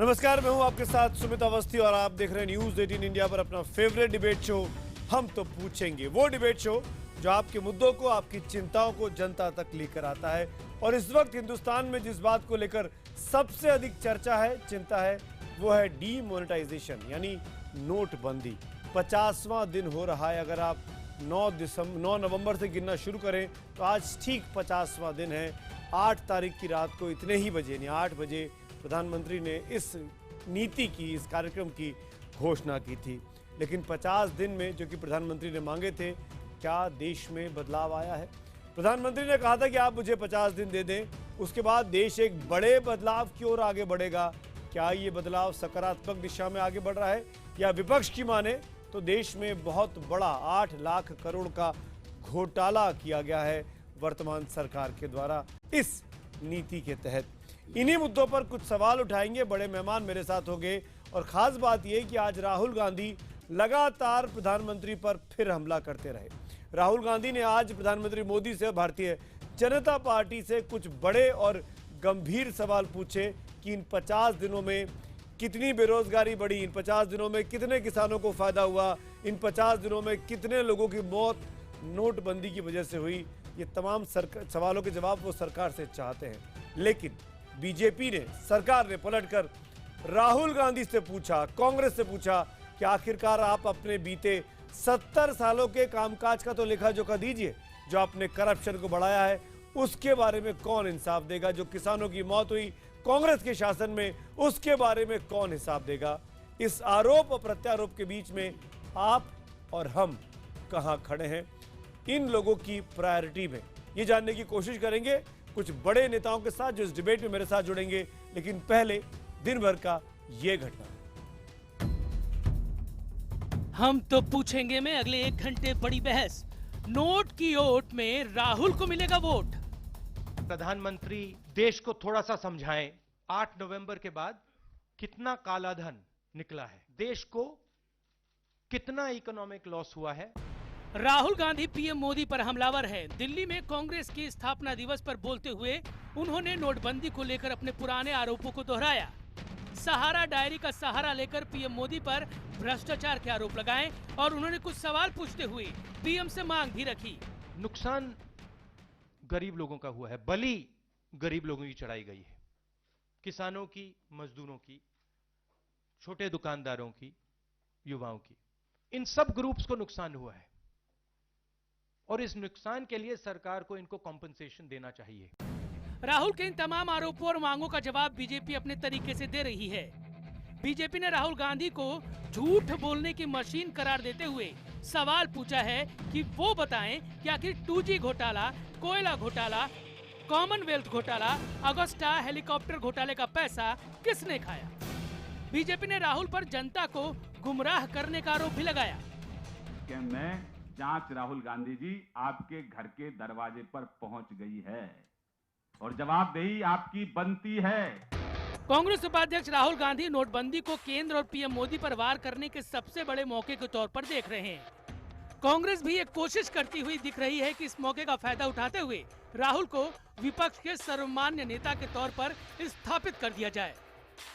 नमस्कार, मैं हूं आपके साथ सुमित अवस्थी और आप देख रहे हैं न्यूज 18 इंडिया पर अपना फेवरेट डिबेट शो हम तो पूछेंगे। वो डिबेट शो जो आपके मुद्दों को, आपकी चिंताओं को जनता तक लेकर आता है। और इस वक्त हिंदुस्तान में जिस बात को लेकर सबसे अधिक चर्चा है, चिंता है, वो है डीमोनेटाइजेशन यानी नोटबंदी। 50वां दिन हो रहा है। अगर आप 9 नवंबर से गिनना शुरू करें तो आज ठीक 50वां दिन है। 8 तारीख की रात को इतने ही बजे यानी 8 बजे प्रधानमंत्री ने इस नीति की, इस कार्यक्रम की घोषणा की थी। लेकिन 50 दिन में जो कि प्रधानमंत्री ने मांगे थे, क्या देश में बदलाव आया है? प्रधानमंत्री ने कहा था कि आप मुझे 50 दिन दे दें, उसके बाद देश एक बड़े बदलाव की ओर आगे बढ़ेगा। क्या ये बदलाव सकारात्मक दिशा में आगे बढ़ रहा है, या विपक्ष की माने तो देश में बहुत बड़ा 8 लाख करोड़ का घोटाला किया गया है वर्तमान सरकार के द्वारा इस नीति के तहत? इन्हीं मुद्दों पर कुछ सवाल उठाएंगे। बड़े मेहमान मेरे साथ होंगे और खास बात यह कि आज राहुल गांधी लगातार प्रधानमंत्री पर फिर हमला करते रहे। राहुल गांधी ने आज प्रधानमंत्री मोदी से, भारतीय जनता पार्टी से कुछ बड़े और गंभीर सवाल पूछे कि इन 50 दिनों में कितनी बेरोजगारी बढ़ी, इन 50 दिनों में कितने किसानों को फायदा हुआ, इन 50 दिनों में कितने लोगों की मौत नोटबंदी की वजह से हुई। ये तमाम सवालों के जवाब वो सरकार से चाहते हैं। लेकिन बीजेपी ने, सरकार ने पलटकर राहुल गांधी से पूछा, कांग्रेस से पूछा कि आखिरकार आप अपने बीते 70 सालों के कामकाज का तो लेखा जोखा दीजिए। जो आपने करप्शन को बढ़ाया है उसके बारे में कौन इंसाफ देगा? जो किसानों की मौत हुई कांग्रेस के शासन में, उसके बारे में कौन हिसाब देगा? इस आरोप और प्रत्यारोप के बीच में आप और हम कहां खड़े हैं इन लोगों की प्रायोरिटी में, ये जानने की कोशिश करेंगे कुछ बड़े नेताओं के साथ जो इस डिबेट में मेरे साथ जुड़ेंगे। लेकिन पहले दिन भर का ये घटना। हम तो पूछेंगे में अगले 1 घंटे बड़ी बहस। नोट की ओट में राहुल को मिलेगा वोट। प्रधानमंत्री देश को थोड़ा सा समझाएं, 8 नवंबर के बाद कितना कालाधन निकला है, देश को कितना इकोनॉमिक लॉस हुआ है। राहुल गांधी पीएम मोदी पर हमलावर है। दिल्ली में कांग्रेस के स्थापना दिवस पर बोलते हुए उन्होंने नोटबंदी को लेकर अपने पुराने आरोपों को दोहराया। सहारा डायरी का सहारा लेकर पीएम मोदी पर भ्रष्टाचार के आरोप लगाए और उन्होंने कुछ सवाल पूछते हुए पीएम से मांग भी रखी। नुकसान गरीब लोगों का हुआ है, बलि गरीब लोगों की चढ़ाई गई है, किसानों की, मजदूरों की, छोटे दुकानदारों की, युवाओं की, इन सब ग्रुप्स को नुकसान हुआ है और इस नुकसान के लिए सरकार को इनको कॉम्पेंसेशन देना चाहिए। राहुल के इन तमाम आरोपों और मांगों का जवाब बीजेपी अपने तरीके से दे रही है। बीजेपी ने राहुल गांधी को झूठ बोलने की मशीन करार देते हुए सवाल पूछा है कि वो बताएं कि आखिर 2G घोटाला, कोयला घोटाला, कॉमनवेल्थ घोटाला, अगस्टा हेलीकॉप्टर घोटाले का पैसा किसने खाया। बीजेपी ने राहुल पर जनता को गुमराह करने का आरोप भी लगाया। जांच राहुल गांधी जी आपके घर के दरवाजे पर पहुंच गई है और जवाबदेही आपकी बनती है। कांग्रेस उपाध्यक्ष राहुल गांधी नोटबंदी को केंद्र और पीएम मोदी पर वार करने के सबसे बड़े मौके के तौर पर देख रहे हैं। कांग्रेस भी एक कोशिश करती हुई दिख रही है कि इस मौके का फायदा उठाते हुए राहुल को विपक्ष के सर्वमान्य नेता के तौर पर स्थापित कर दिया जाए।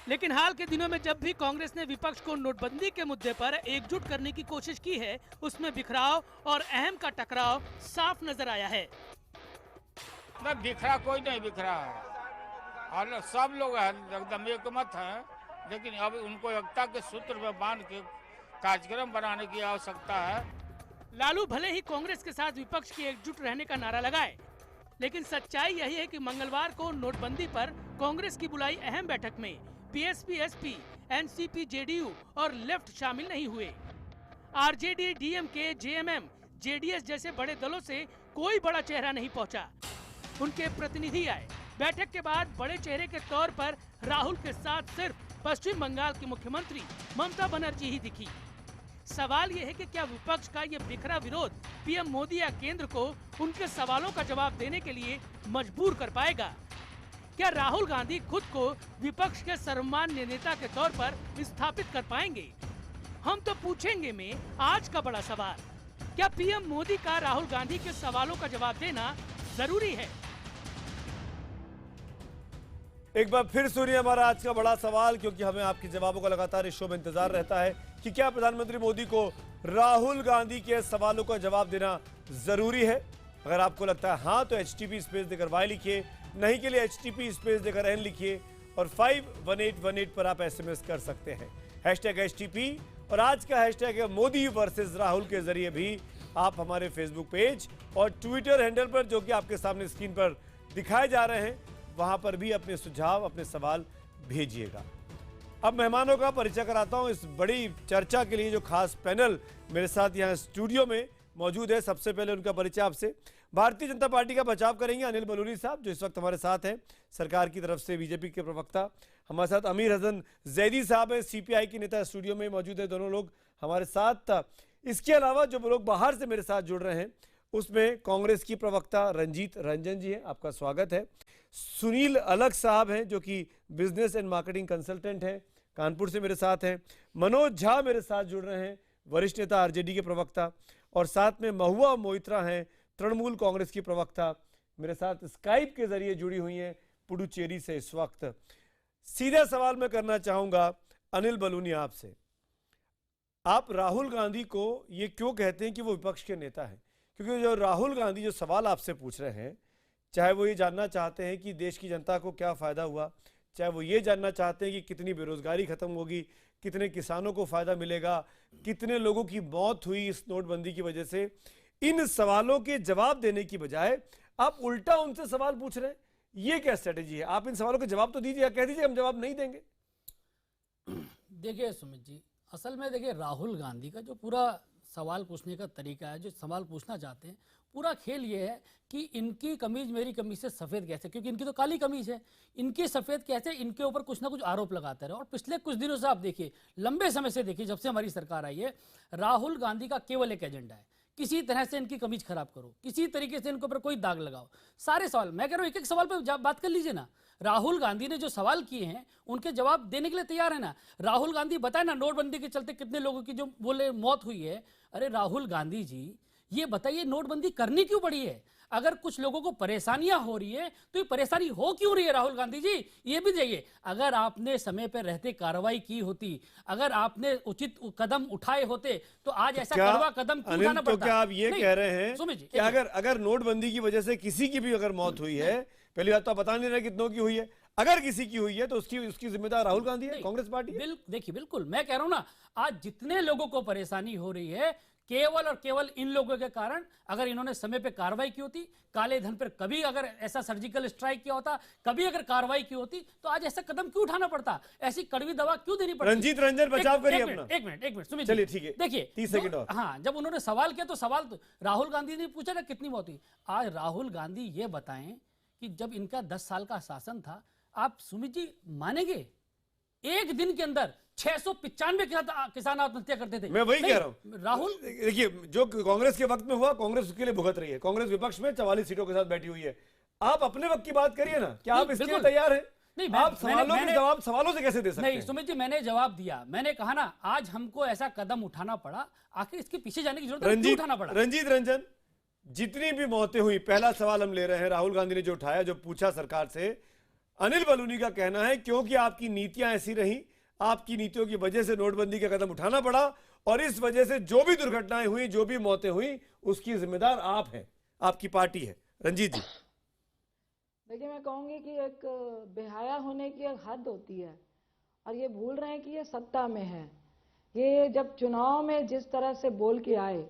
लेकिन हाल के दिनों में जब भी कांग्रेस ने विपक्ष को नोटबंदी के मुद्दे पर एकजुट करने की कोशिश की है, उसमें बिखराव और अहम का टकराव साफ नजर आया है। बिखरा कोई नहीं बिखरा है और सब लोग एकदम एकमत हैं, लेकिन अब उनको एकता के सूत्र में बांध के कार्यक्रम बनाने की आवश्यकता है। लालू भले ही कांग्रेस के साथ विपक्ष की एकजुट रहने का नारा लगाए, लेकिन सच्चाई यही है कि मंगलवार को नोटबंदी पर कांग्रेस की बुलाई अहम बैठक में बीएसपी, एसपी, एनसीपी, जेडीयू और लेफ्ट शामिल नहीं हुए। आरजेडी, डीएमके, जेएमएम, जेडीएस जैसे बड़े दलों से कोई बड़ा चेहरा नहीं पहुंचा। उनके प्रतिनिधि आए। बैठक के बाद बड़े चेहरे के तौर पर राहुल के साथ सिर्फ पश्चिम बंगाल की मुख्यमंत्री ममता बनर्जी ही दिखी। सवाल यह है कि क्या विपक्ष का ये बिखरा विरोध पीएम मोदी या केंद्र को उनके सवालों का जवाब देने के लिए मजबूर कर पाएगा? क्या राहुल गांधी खुद को विपक्ष के सर्वमान्य नेता के तौर पर स्थापित कर पाएंगे? हम तो पूछेंगे में आज का बड़ा सवाल, क्या पीएम मोदी का राहुल गांधी के सवालों का जवाब देना जरूरी है? एक बार फिर सुनिए हमारा आज का बड़ा सवाल, क्योंकि हमें आपके जवाबों का लगातार इस शो में इंतजार रहता है कि क्या प्रधानमंत्री मोदी को राहुल गांधी के सवालों का जवाब देना जरूरी है। अगर आपको लगता है हाँ तो HTP स्पेस देकर वाई लिखिए, नहीं के लिए HTP स्पेस देकर एन लिखिए और 51818 पर आप SMS कर सकते हैं #HTP। और आज का हैशटैग है मोदी वर्सेस राहुल के जरिए भी आप हमारे फेसबुक पेज और ट्विटर हैंडल पर, जो कि आपके सामने स्क्रीन पर दिखाए जा रहे हैं, वहां पर भी अपने सुझाव अपने सवाल भेजिएगा। अब मेहमानों का परिचय कराता हूं इस बड़ी चर्चा के लिए जो खास पैनल मेरे साथ यहां स्टूडियो में मौजूद है। सबसे पहले उनका परिचय आपसे। भारतीय जनता पार्टी का बचाव करेंगे अनिल बलूनी साहब, जो इस वक्त हमारे साथ हैं, सरकार की तरफ से बीजेपी के प्रवक्ता। हमारे साथ अमीर हसन जैदी साहब हैं, CPI के नेता, स्टूडियो में मौजूद है, दोनों लोग हमारे साथ। इसके अलावा जो लोग बाहर से मेरे साथ जुड़ रहे हैं उसमें कांग्रेस की प्रवक्ता रंजीत रंजन जी हैं, आपका स्वागत है। सुनील अलग साहब हैं, जो कि बिजनेस एंड मार्केटिंग कंसल्टेंट हैं, कानपुर से मेरे साथ हैं। मनोज झा मेरे साथ जुड़ रहे हैं, वरिष्ठ नेता RJD के प्रवक्ता। और साथ में महुआ मोइत्रा हैं, तृणमूल कांग्रेस की प्रवक्ता, मेरे साथ स्काइप के जरिए जुड़ी हुई हैं पुडुचेरी से इस वक्त। सीधा सवाल मैं करना चाहूंगा अनिल बलूनी आपसे। आप राहुल गांधी को ये क्यों कहते हैं कि वो विपक्ष के नेता हैं? क्योंकि जो राहुल गांधी जो सवाल आपसे पूछ रहे हैं, चाहे वो ये जानना चाहते हैं कि देश की जनता को क्या फायदा हुआ, चाहे वो ये जानना चाहते हैं कि कितनी बेरोजगारी खत्म होगी, कितने किसानों को फायदा मिलेगा, कितने लोगों की मौत हुई इस नोटबंदी की वजह से, इन सवालों के जवाब देने की बजाय आप उल्टा उनसे सवाल पूछ रहे हैं। ये क्या स्ट्रेटेजी है? आप इन सवालों के जवाब तो दीजिए, कह दीजिए हम जवाब नहीं देंगे। देखिए सुमित जी, असल में देखिए राहुल गांधी का जो पूरा सवाल पूछने का तरीका है, जो सवाल पूछना चाहते हैं, पूरा खेल ये है कि इनकी कमीज मेरी कमीज से सफ़ेद कैसे, क्योंकि इनकी तो काली कमीज है, इनकी सफ़ेद कैसे, इनके ऊपर कुछ ना कुछ आरोप लगाते रहे। और पिछले कुछ दिनों से आप देखिए, लंबे समय से देखिए, जब से हमारी सरकार आई है, राहुल गांधी का केवल एक एजेंडा है, किसी तरह से इनकी कमीज खराब करो, किसी तरीके से इनके ऊपर कोई दाग लगाओ। सारे सवाल, मैं कह रहा हूँ एक एक सवाल पे बात कर लीजिए ना। राहुल गांधी ने जो सवाल किए हैं उनके जवाब देने के लिए तैयार है ना। राहुल गांधी बताए ना, नोटबंदी के चलते कितने लोगों की जो बोले मौत हुई है। अरे राहुल गांधी जी, ये बताइए नोटबंदी करनी क्यों पड़ी है? अगर कुछ लोगों को परेशानियां हो रही है तो ये परेशानी हो क्यों रही है राहुल गांधी जी? ये भी जाइए, अगर आपने समय पर रहते कार्रवाई की होती, अगर आपने उचित कदम उठाए होते तो आज ऐसा कड़वा कदम क्यों उठाना पड़ता? तो क्या आप ये कह रहे हैं कि अगर नोटबंदी की वजह से किसी की भी अगर मौत हुई है, पहली बात तो आप बता नहीं रहे कितनों की हुई है, अगर किसी की हुई है तो उसकी जिम्मेदार राहुल गांधी है, कांग्रेस पार्टी है? देखिए बिल्कुल, मैं कह रहा हूं ना, आज जितने लोगों को परेशानी हो रही है केवल और केवल इन लोगों के कारण। अगर इन्होंने समय पे कार्रवाई की होती, काले धन पर कभी अगर ऐसा सर्जिकल स्ट्राइक किया होता, कभी अगर कार्रवाई की होती, तो आज ऐसा कदम क्यों उठाना पड़ता? ऐसी कड़वी दवा क्यों देनी पड़ती? रंजीत रंजन बचाव करिए अपना। एक मिनट सुनिए, चलिए ठीक है, देखिए 30 सेकंड और। हाँ, जब उन्होंने सवाल किया तो सवाल तो राहुल गांधी ने पूछा ना कितनी मौत हुई। आज राहुल गांधी ये बताएं कि जब इनका 10 साल का शासन था, आप सुमित जी मानेंगे एक दिन के अंदर 695 किसान आत्महत्या करते थे। मैं वही कह रहा हूं राहुल, देखिए जो कांग्रेस के वक्त में हुआ, कांग्रेस उसके लिए भुगत रही है। कांग्रेस विपक्ष में 44 सीटों के साथ बैठी हुई है। आप अपने वक्त की बात करिए ना, क्या आप इसके लिए तैयार हैं? नहीं, आप सवालों के जवाब सवालों से कैसे दे सकते हैं? नहीं सुमित जी, मैंने जवाब दिया, मैंने कहा ना आज हमको ऐसा कदम उठाना पड़ा, आखिर इसके पीछे जाने की जरूरत है, क्यों उठाना पड़ा? रंजीत रंजन, जितनी भी मौतें हुई, पहला सवाल हम ले रहे हैं, राहुल गांधी ने जो उठाया, जो पूछा सरकार से, अनिल बलूनी का कहना है क्योंकि आपकी नीतियां ऐसी रही, आपकी नीतियों की वजह से नोटबंदी का कदम उठाना पड़ा और इस वजह से जो भी दुर्घटनाएं हुई, जो भी मौतें हुई, उसकी जिम्मेदार आप हैं, आपकी पार्टी है। रंजीत जी, देखिए मैं कहूँगी कि एक बेहया होने की एक हद होती है और ये भूल रहे हैं कि ये सत्ता में है। ये जब चुनाव में जिस तरह से बोल के आए,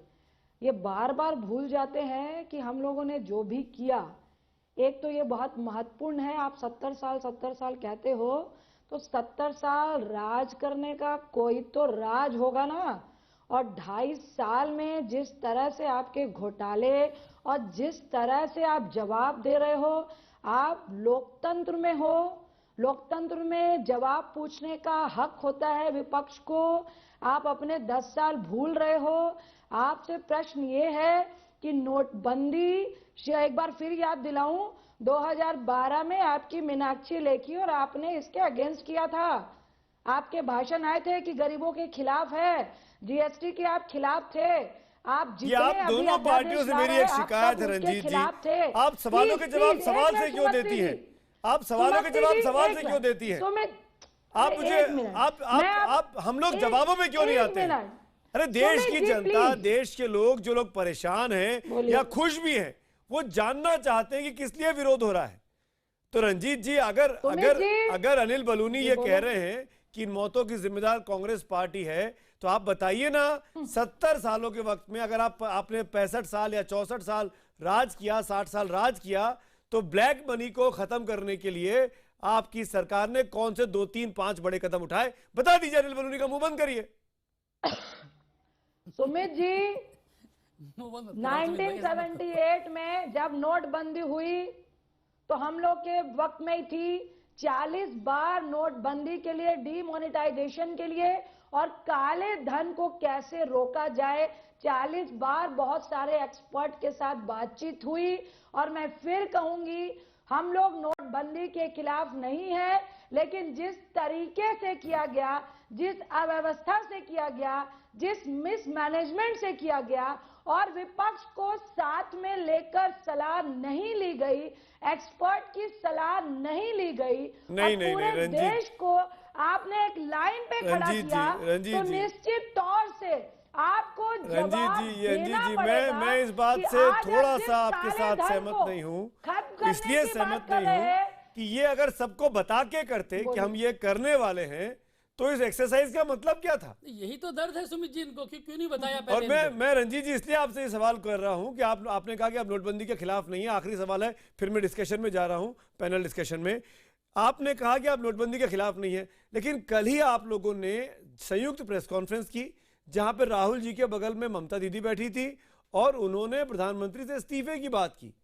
ये बार बार भूल जाते हैं कि हम लोगों ने जो भी किया, एक तो ये बहुत महत्वपूर्ण है। आप 70 साल कहते हो, तो 70 साल राज करने का कोई तो राज होगा ना। और 2.5 साल में जिस तरह से आपके घोटाले और जिस तरह से आप जवाब दे रहे हो, आप लोकतंत्र में हो, लोकतंत्र में जवाब पूछने का हक होता है विपक्ष को। आप अपने 10 साल भूल रहे हो। आपसे प्रश्न ये है कि नोटबंदी, एक बार फिर याद दिलाऊं, 2012 में आपकी मीनाक्षी लेखी और आपने इसके अगेंस्ट किया था। आपके भाषण आए थे कि गरीबों के खिलाफ है, GST के आप खिलाफ थे। आप दोनों पार्टियों से मेरी एक शिकायत है रंजीत जी, आप सवालों के जवाब सवाल से क्यों देती हैं? आप सवालों के सुमति जवाब जी, सवाल एक से मिनट। क्यों देती है? सुमित, आप एक मुझे मिनट। आप हम लोग जवाबों में क्यों नहीं एक आते हैं? मिनट। अरे देश सुमित की जी, जनता, प्लीज। देश के लोग, जो लोग परेशान हैं बोलिए। या खुश भी हैं, वो जानना चाहते हैं कि किस लिए विरोध हो रहा है। तो रंजीत जी, अगर सुमित अगर जी। अगर अनिल बलूनी जी, ये बोलो। कह रहे हैं कि इन मौतों की जिम्मेदार कांग्रेस पार्टी है, तो आप बताइए ना, 70 सालों के वक्त में अगर आपने 65 साल या 64 साल राज किया, 60 साल राज किया, तो ब्लैक मनी को खत्म करने के लिए आपकी सरकार ने कौन से 2, 3, 5 बड़े कदम उठाए? बता दीजिए। अनिल बलूनी का मुंह बंद करिए। सुमित जी, 1978 में जब नोटबंदी हुई तो हम लोग के वक्त में ही थी। 40 बार नोटबंदी के लिए, डीमोनेटाइजेशन के लिए और काले धन को कैसे रोका जाए, 40 बार बहुत सारे एक्सपर्ट के साथ बातचीत हुई। और मैं फिर कहूंगी, हम लोग नोटबंदी के खिलाफ नहीं है, लेकिन जिस तरीके से किया गया, जिस अव्यवस्था से किया गया, जिस मिसमैनेजमेंट से किया गया और विपक्ष को साथ में लेकर सलाह नहीं ली गई, एक्सपर्ट की सलाह नहीं ली गई, नहीं, और नहीं, पूरे नहीं, रंजीत। देश को आपने एक लाइन पे खड़ा रंजीत जी, किया, रंजीत तो जी। निश्चित तौर से आपको जवाब रंजीत देना जी, पड़ेगा मैं इस बात कि से आज थोड़ा जिस सा आपके काले साथ धन सहमत को नहीं हूं। खत्म करने इसलिए की सहमत बात कर नहीं रहे हूं हैं। कि ये अगर सबको बता के करते कि बोलिए। हम ये करने वाले हैं, तो इस एक्सरसाइज का मतलब क्या था? यही तो दर्द है सुमित जी इनको कि क्यों नहीं बताया और पहले इनको? मैं रंजीत जी इसलिए आपसे ये सवाल कर रहा हूं कि आपने कहा कि आप नोटबंदी के खिलाफ नहीं है। आखिरी सवाल है, फिर मैं डिस्कशन में जा रहा हूं, पैनल डिस्कशन में। आपने कहा कि आप नोटबंदी के खिलाफ नहीं है, लेकिन कल ही आप लोगों ने संयुक्त प्रेस कॉन्फ्रेंस की, जहां पर राहुल जी के बगल में ममता दीदी बैठी थी और उन्होंने प्रधानमंत्री से इस्तीफे की बात की।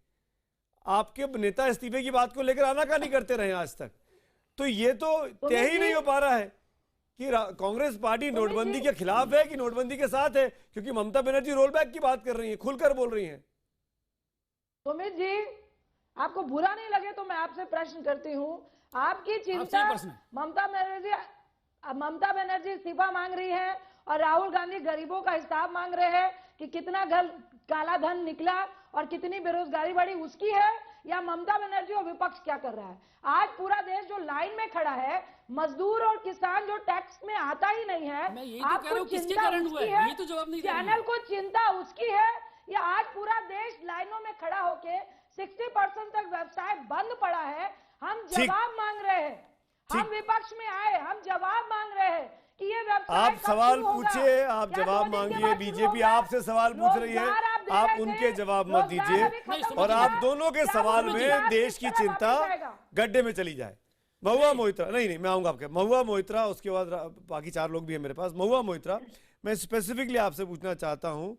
आपके नेता इस्तीफे की बात को लेकर आनाकानी करते रहे आज तक। तो ये तो तय ही नहीं हो पा रहा है कि कांग्रेस पार्टी नोटबंदी के खिलाफ है कि नोटबंदी के साथ है, क्योंकि ममता बनर्जी रोल बैक की बात कर रही है, खुलकर बोल रही हैं। सुमित जी, आपको बुरा नहीं लगे तो मैं आपसे प्रश्न करती हूँ। आपकी आपसे चिंता, ही प्रश्न है। ममता बनर्जी इस्तीफा मांग रही है और राहुल गांधी गरीबों का हिसाब मांग रहे हैं कि कितना काला धन निकला और कितनी बेरोजगारी बढ़ी, उसकी है, या ममता बनर्जी और विपक्ष क्या कर रहा है? आज पूरा देश जो लाइन में खड़ा है, मजदूर और किसान जो टैक्स में आता ही नहीं है, मैं यही तो कह रहा हूं, किसके चिंता कारण हुआ उसकी है? यही तो जवाब नहीं दे रही है। चैनल को चिंता उसकी है, या आज पूरा देश लाइनों में खड़ा होके 60% तक व्यवसाय बंद पड़ा है? हम ठीक। जवाब मांग रहे हैं। हम ठीक। विपक्ष में आए, हम जवाब मांग रहे हैं कि ये व्यवसाय आप कब सवाल शुरू होगा? पूछिए, आप क्या जवाब 2 दिन के मांगिए। बाद शुरू बीजेपी होगा? आपसे सवाल पूछ रही है, रोजगार दे आप रहे थे, उनके जवाब मत रोजगार दीजिए। अभी खत्म नहीं, हो और गया आप है। दोनों के क्या सवाल वो में रोजगार देश की किस तरह चिंता वापस आएगा? गड्ढे में चली जाए। महुआ मोहित्रा, नहीं, मैं आऊंगा आपके। महुआ मोहित्रा, उसके बाद बाकी 4 लोग भी हैं मेरे पास। महुआ मोहित्रा, मैं स्पेसिफिकली आपसे पूछना चाहता हूं,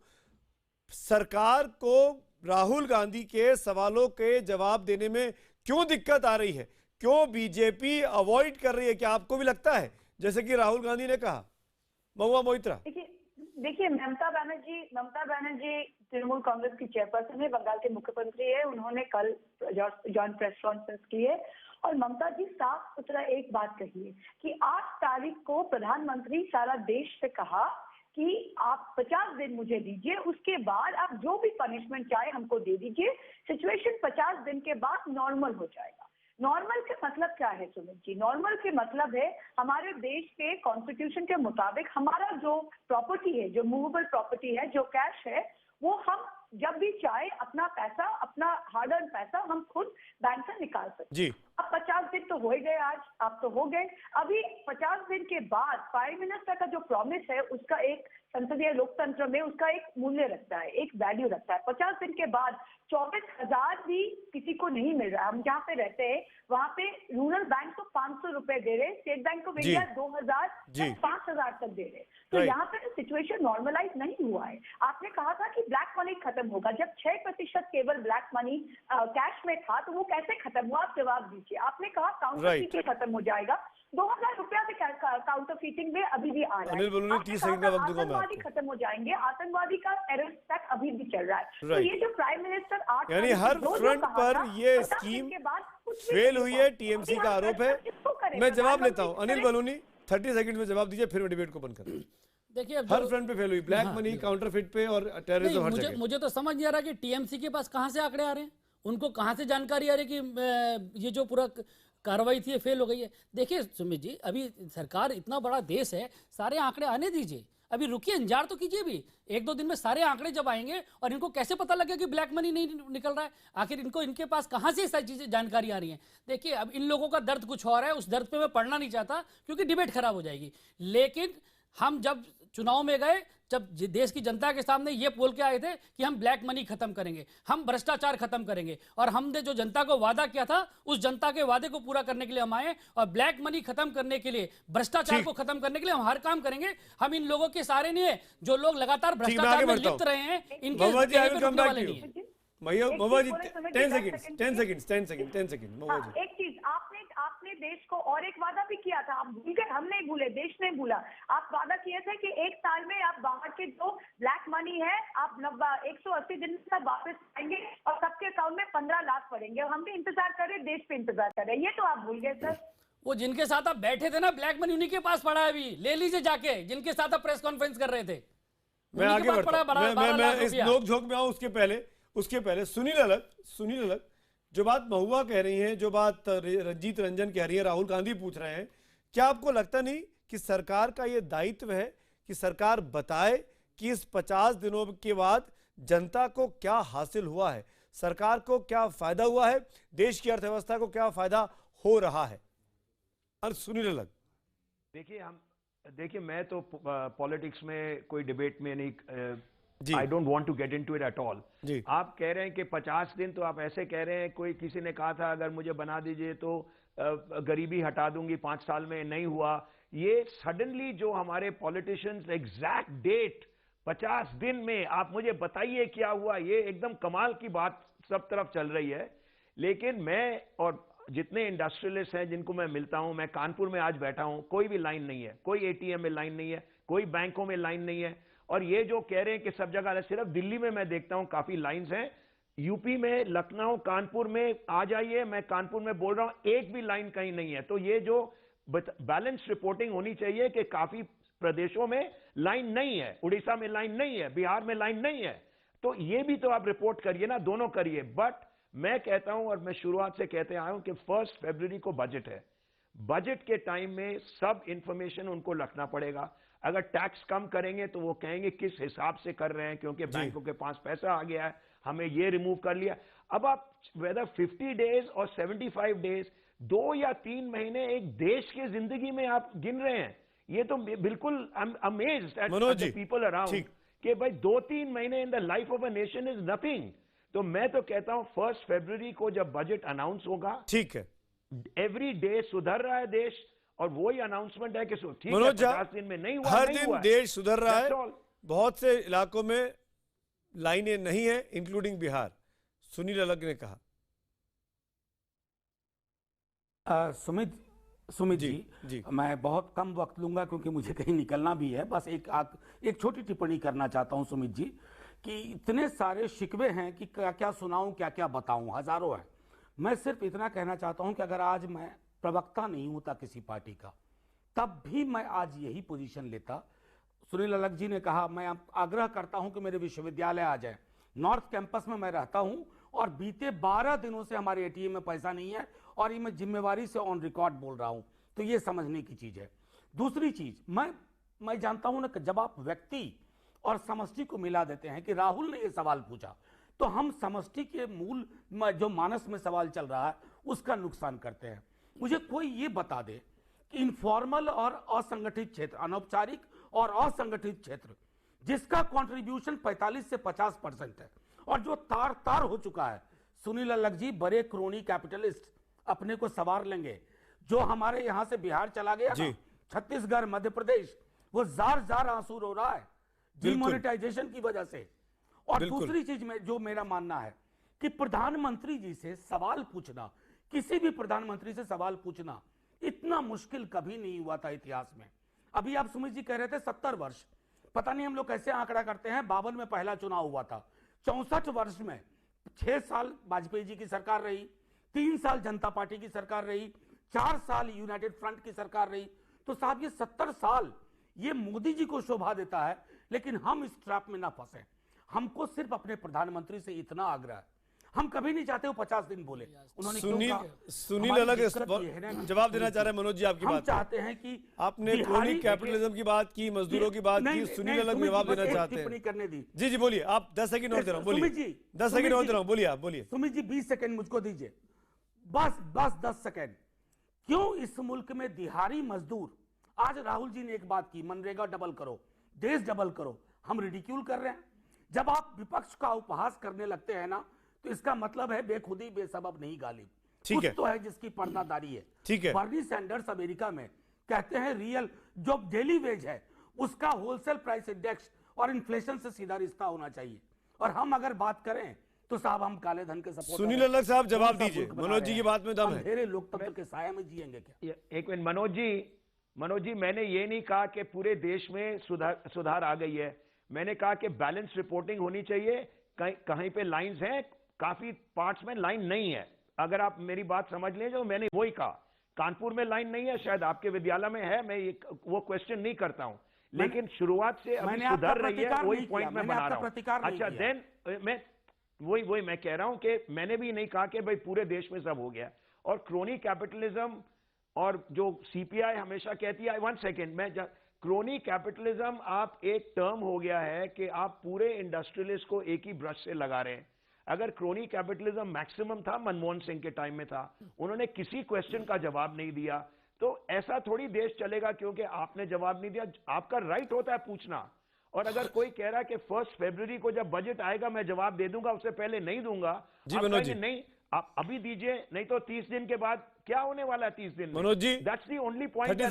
सरकार को राहुल गांधी के सवालों के जवाब देने में क्यों दिक्कत आ रही है? क्यों बीजेपी अवॉइड कर रही है? क्या आपको भी लगता है, जैसे कि राहुल गांधी ने कहा? महुआ मोहित्रा। देखिए ममता बनर्जी तृणमूल कांग्रेस की चेयरपर्सन है, बंगाल के मुख्यमंत्री है। उन्होंने कल जॉइंट प्रेस कॉन्फ्रेंस की है और ममता जी साफ सुथरा एक बात कही है कि 8 तारीख को प्रधानमंत्री सारा देश से कहा कि आप 50 दिन मुझे दीजिए, उसके बाद आप जो भी पनिशमेंट चाहे हमको दे दीजिए, सिचुएशन 50 दिन के बाद नॉर्मल हो जाएगा। नॉर्मल के मतलब क्या है सुमित जी? नॉर्मल के मतलब है हमारे देश के कॉन्स्टिट्यूशन के मुताबिक हमारा जो प्रॉपर्टी है, जो मूवेबल प्रॉपर्टी है, जो कैश है, वो हम जब भी चाहे अपना पैसा, अपना हार्ड अर्न पैसा हम खुद बैंक से निकाल सकते जी। अब 50 दिन तो हो ही गए, आज आप तो हो गए। अभी 50 दिन के बाद प्राइम मिनिस्टर का जो प्रॉमिस है, उसका एक संसदीय लोकतंत्र में उसका एक मूल्य रखता है, एक वैल्यू रखता है। 50 दिन के बाद 24,000 भी किसी को नहीं मिल रहा। हम जहाँ पे रहते हैं वहाँ पे रूरल बैंक तो 500 रुपए दे रहे, स्टेट बैंक ऑफ इंडिया 2,000 जी। 5,000 तक दे रहे। तो Right. यहाँ पे सिचुएशन नॉर्मलाइज नहीं हुआ है। आपने कहा था कि ब्लैक मनी खत्म होगा, जब 6% केवल ब्लैक मनी कैश में था तो वो कैसे खत्म हुआ? आप जवाब दीजिए। आपने कहा काउंटर फीटिंग खत्म हो जाएगा, 2,000 रुपया से काउंटर फीटिंग में अभी भी आ रहा है। अनिल बलूनी, 30 सेकंड का वक्त दूंगा मैं आतंकवादी आपको। खत्म हो जाएंगे, आतंकवादी का टेररिस्ट अभी भी चल रहा है। तो Right. ये जो प्राइम मिनिस्टर 8 यानी हर फ्रंट पर ये स्कीम फेल हुई है, टीएमसी का आरोप है। मैं जवाब लेता हूं। अनिल बलूनी, 30 सेकंड में जवाब दीजिए, फिर मैं डिबेट को बंद कर। देखिए हर फ्रंट पे फेल हुई, ब्लैक मनी, काउंटरफिट पे और टेररिज्म हर मुझे जगह। मुझे तो समझ नहीं आ रहा कि टीएमसी के पास कहां से आंकड़े आ रहे हैं। उनको कहाँ से जानकारी आ रही कि ये जो पूरा कार्रवाई थी ये फेल हो गई है? देखिए सुमित जी, अभी सरकार इतना बड़ा देश है, सारे आंकड़े आने दीजिए, अभी रुकिए, इंतजार तो कीजिए भी। 1-2 दिन में सारे आंकड़े जब आएंगे, और इनको कैसे पता लगेगा कि ब्लैक मनी नहीं निकल रहा है? आखिर इनके पास कहाँ से सारी चीजें जानकारी आ रही हैं? देखिए, अब इन लोगों का दर्द कुछ और है, उस दर्द पे मैं पढ़ना नहीं चाहता क्योंकि डिबेट खराब हो जाएगी। लेकिन हम जब चुनाव में गए, जब देश की जनता के सामने ये बोल के आए थे कि हम ब्लैक मनी खत्म करेंगे, हम भ्रष्टाचार खत्म करेंगे, और हमने जो जनता को वादा किया था उस जनता के वादे को पूरा करने के लिए हम आए, और ब्लैक मनी खत्म करने के लिए, भ्रष्टाचार को खत्म करने के लिए हम हर काम करेंगे। हम इन लोगों के सहारे नहीं है जो लोग लगातार भ्रष्टाचार में लिप्त रहे हैं, इनके वाले नहीं है। महुआ जी 10 सेकंड। महुआ जी, एक चीज आपने देश को और एक वादा भी किया था, आप भूल गए, हम नहीं भूले, देश नहीं भूला। आप वादा किए थे कि 1 साल में आप बाहर के जो ब्लैक मनी है आप 180 दिन में सब वापस आएंगे और सबके अकाउंट में 15 लाख पड़ेंगे। हम भी इंतजार कर रहे, देश पे इंतजार कर रहे हैं, ये तो आप भूल गए सर। वो जिनके साथ आप बैठे थे ना, ब्लैक मनी उन्हीं के पास पड़ा है, अभी ले लीजिए जाके, जिनके साथ आप प्रेस कॉन्फ्रेंस कर रहे थे। मैं आगे बढ़ता हूं, मैं इस नोक-झोंक में आऊं, उसके पहले सुनील अलग जो बात महुआ कह रही हैं, जो बात रंजीत रंजन कह रही है, राहुल गांधी पूछ रहे हैं, क्या आपको लगता नहीं कि सरकार का यह दायित्व है कि सरकार बताए कि इस 50 दिनों के बाद जनता को क्या हासिल हुआ है, सरकार को क्या फायदा हुआ है, देश की अर्थव्यवस्था को क्या फायदा हो रहा है? और सुनील अलग, देखिए मैं तो पॉलिटिक्स में कोई डिबेट में नहीं, I don't want to get into it at all. आप कह रहे हैं कि 50 दिन, तो आप ऐसे कह रहे हैं, कोई किसी ने कहा था अगर मुझे बना दीजिए तो गरीबी हटा दूंगी 5 साल में, नहीं हुआ। ये सडनली जो हमारे पॉलिटिशियंस एग्जैक्ट डेट 50 दिन में आप मुझे बताइए क्या हुआ, ये एकदम कमाल की बात सब तरफ चल रही है। लेकिन मैं और जितने इंडस्ट्रियलिस्ट हैं जिनको मैं मिलता हूं, मैं कानपुर में आज बैठा हूं, कोई भी लाइन नहीं है, कोई एटीएम में लाइन नहीं है, कोई बैंकों में लाइन नहीं है। और ये जो कह रहे हैं कि सब जगह, सिर्फ दिल्ली में मैं देखता हूं काफी लाइंस हैं, यूपी में, लखनऊ, कानपुर में आ जाइए, मैं कानपुर में बोल रहा हूं, एक भी लाइन कहीं नहीं है। तो ये जो बैलेंस रिपोर्टिंग होनी चाहिए कि काफी प्रदेशों में लाइन नहीं है, उड़ीसा में लाइन नहीं है, बिहार में लाइन नहीं है, तो ये भी तो आप रिपोर्ट करिए ना, दोनों करिए। बट मैं कहता हूं, और मैं शुरुआत से कहते आया हूं कि 1 फरवरी को बजट है, बजट के टाइम में सब इंफॉर्मेशन उनको रखना पड़ेगा। अगर टैक्स कम करेंगे तो वो कहेंगे किस हिसाब से कर रहे हैं, क्योंकि बैंकों के पास पैसा आ गया है, हमें ये रिमूव कर लिया। अब आप वेदर 50 डेज और 75 डेज, 2 या 3 महीने एक देश की जिंदगी में आप गिन रहे हैं, ये तो बिल्कुल amazed at the people around कि भाई 2-3 महीने in the life of a nation is nothing. तो मैं तो कहता हूं 1 फरवरी को जब बजट अनाउंस होगा, ठीक है, एवरी डे सुधर रहा है देश, और वही अनाउंसमेंट है कि ठीक है 50 दिन में नहीं हुआ, हर दिन देश सुधर रहा है, बहुत से इलाकों में लाइनें नहीं है, इंक्लूडिंग बिहार। सुनील अलग ने कहा। सुमित जी, मैं बहुत कम वक्त लूंगा क्योंकि मुझे कहीं निकलना भी है। बस एक छोटी टिप्पणी करना चाहता हूं सुमित जी, कि इतने सारे शिकवे हैं कि क्या क्या सुनाऊं, क्या क्या बताऊं, हजारों हैं। मैं सिर्फ इतना कहना चाहता हूं कि अगर आज मैं प्रवक्ता नहीं होता किसी पार्टी का, तब भी मैं आज यही पोजीशन लेता। सुनील अलग जी ने कहा, मैं आग्रह करता हूं कि मेरे विश्वविद्यालय आ जाए। नॉर्थ कैंपस में मैं रहता हूं और बीते 12 दिनों से हमारे एटीएम में पैसा नहीं है, और ये मैं जिम्मेवारी से ऑन रिकॉर्ड बोल रहा हूं, तो ये समझने की चीज है। दूसरी चीज, मैं जानता हूं ना कि जब आप व्यक्ति और समष्टि को मिला देते हैं, कि राहुल ने ये सवाल पूछा, तो हम समष्टि के मूल जो मानस में सवाल चल रहा है उसका नुकसान करते हैं। मुझे कोई ये बता दे कि इनफॉर्मल और असंगठित क्षेत्र, अनौपचारिक और असंगठित क्षेत्र, जिसका कंट्रीब्यूशन 45 से 50% है, और जो तार हो चुका है, सुनील अलग जी बड़े क्रोनी कैपिटलिस्ट अपने को सवार लेंगे। जो हमारे यहां से बिहार चला गया ना, छत्तीसगढ़, मध्य प्रदेश, वो जार आंसू रो रहा है डिमोनेटाइजेशन की वजह से। और दूसरी चीज में जो मेरा मानना है कि प्रधानमंत्री जी से सवाल पूछना, किसी भी प्रधानमंत्री से सवाल पूछना इतना मुश्किल कभी नहीं हुआ था इतिहास में। अभी आप सुमित जी कह रहे थे 70 वर्ष, पता नहीं हम लोग कैसे आंकड़ा करते हैं। 52 में पहला चुनाव हुआ था, 64 वर्ष में 6 साल वाजपेयी जी की सरकार रही, 3 साल जनता पार्टी की सरकार रही, 4 साल यूनाइटेड फ्रंट की सरकार रही। तो साहब ये 70 साल ये मोदी जी को शोभा देता है, लेकिन हम इस ट्रैप में ना फंसे। हमको सिर्फ अपने प्रधानमंत्री से इतना आग्रह है, हम कभी नहीं चाहते वो 50 दिन बोले। उन्होंने सुनील अलग जवाब देना चाह रहे हैं मनोज जी आपकी बात। हम चाहते हैं कि आपने क्रोनिक कैपिटलिज्म की बात की, मजदूरों की बात की, सुनील अलग जवाब देना चाहते हैं। करने दी जी जी बोलिए, आप 10 सेकंड और दे रहा हूँ, बोलिए 10 सेकंड और दे रहा हूँ, बोलिए आप बोलिए। सुमित जी 20 सेकंड मुझको दीजिए, बस 10 सेकंड। क्यों इस मुल्क में दिहाड़ी मजदूर, आज राहुल जी ने एक बात की, मनरेगा डबल करो, देश डबल करो, हम रिडिक्यूल कर रहे हैं। जब आप विपक्ष का उपहास करने लगते हैं ना, तो इसका मतलब है बेखुदी बेसबब नहीं गालिब। ठीक है, तो है जिसकी पर्दादारी है। ठीक है। बर्नी सैंडर्स अमेरिका में कहते हैं रियल जो डेली वेज है उसका होलसेल प्राइस इंडेक्स और इन्फ्लेशन से सीधा रिश्ता होना चाहिए। और हम अगर बात करें तो साहब हम काले धन के सपोर्ट। सुनील अलग साहब जवाब दीजिए, मनोज जी की बात में दम है। अंधेरे लोकतंत्र के साया में जिएंगे क्या? एक मिनट मनोज जी मैंने ये नहीं कहा कि पूरे देश में सुधार आ गई है। मैंने कहा कि बैलेंस रिपोर्टिंग होनी चाहिए। कहीं पे लाइंस हैं, काफी पार्ट्स में लाइन नहीं है। अगर आप मेरी बात समझ लें, जो मैंने वही कहा, कानपुर में लाइन नहीं है, शायद आपके विद्यालय में है, मैं वो क्वेश्चन नहीं करता हूं, लेकिन शुरुआत से अभी सुधर रही है, वही पॉइंट मैं बना रहा हूं। अच्छा देन मैं वही मैं कह रहा हूं कि मैंने भी नहीं कहा कि भाई पूरे देश में सब हो गया। और क्रोनी कैपिटलिज्म और जो सीपीआई हमेशा कहती है, 1 सेकेंड, क्रोनी कैपिटलिज्म आप एक टर्म हो गया है कि आप पूरे इंडस्ट्रियलिस्ट को एक ही ब्रश से लगा रहे हैं। अगर क्रोनी कैपिटलिज्म मैक्सिमम था, मनमोहन सिंह के टाइम में था, उन्होंने किसी क्वेश्चन का जवाब नहीं दिया, तो ऐसा थोड़ी देश चलेगा क्योंकि आपने जवाब नहीं दिया। आपका राइट होता है पूछना। और अगर कोई कह रहा है कि 1 फरवरी को जब बजट आएगा मैं जवाब दे दूंगा, उससे पहले नहीं दूंगा, जी मनोज जी, नहीं आप अभी दीजिए, नहीं तो 30 दिन के बाद क्या होने वाला है 30 दिन में? Manoj ji, that's the only point.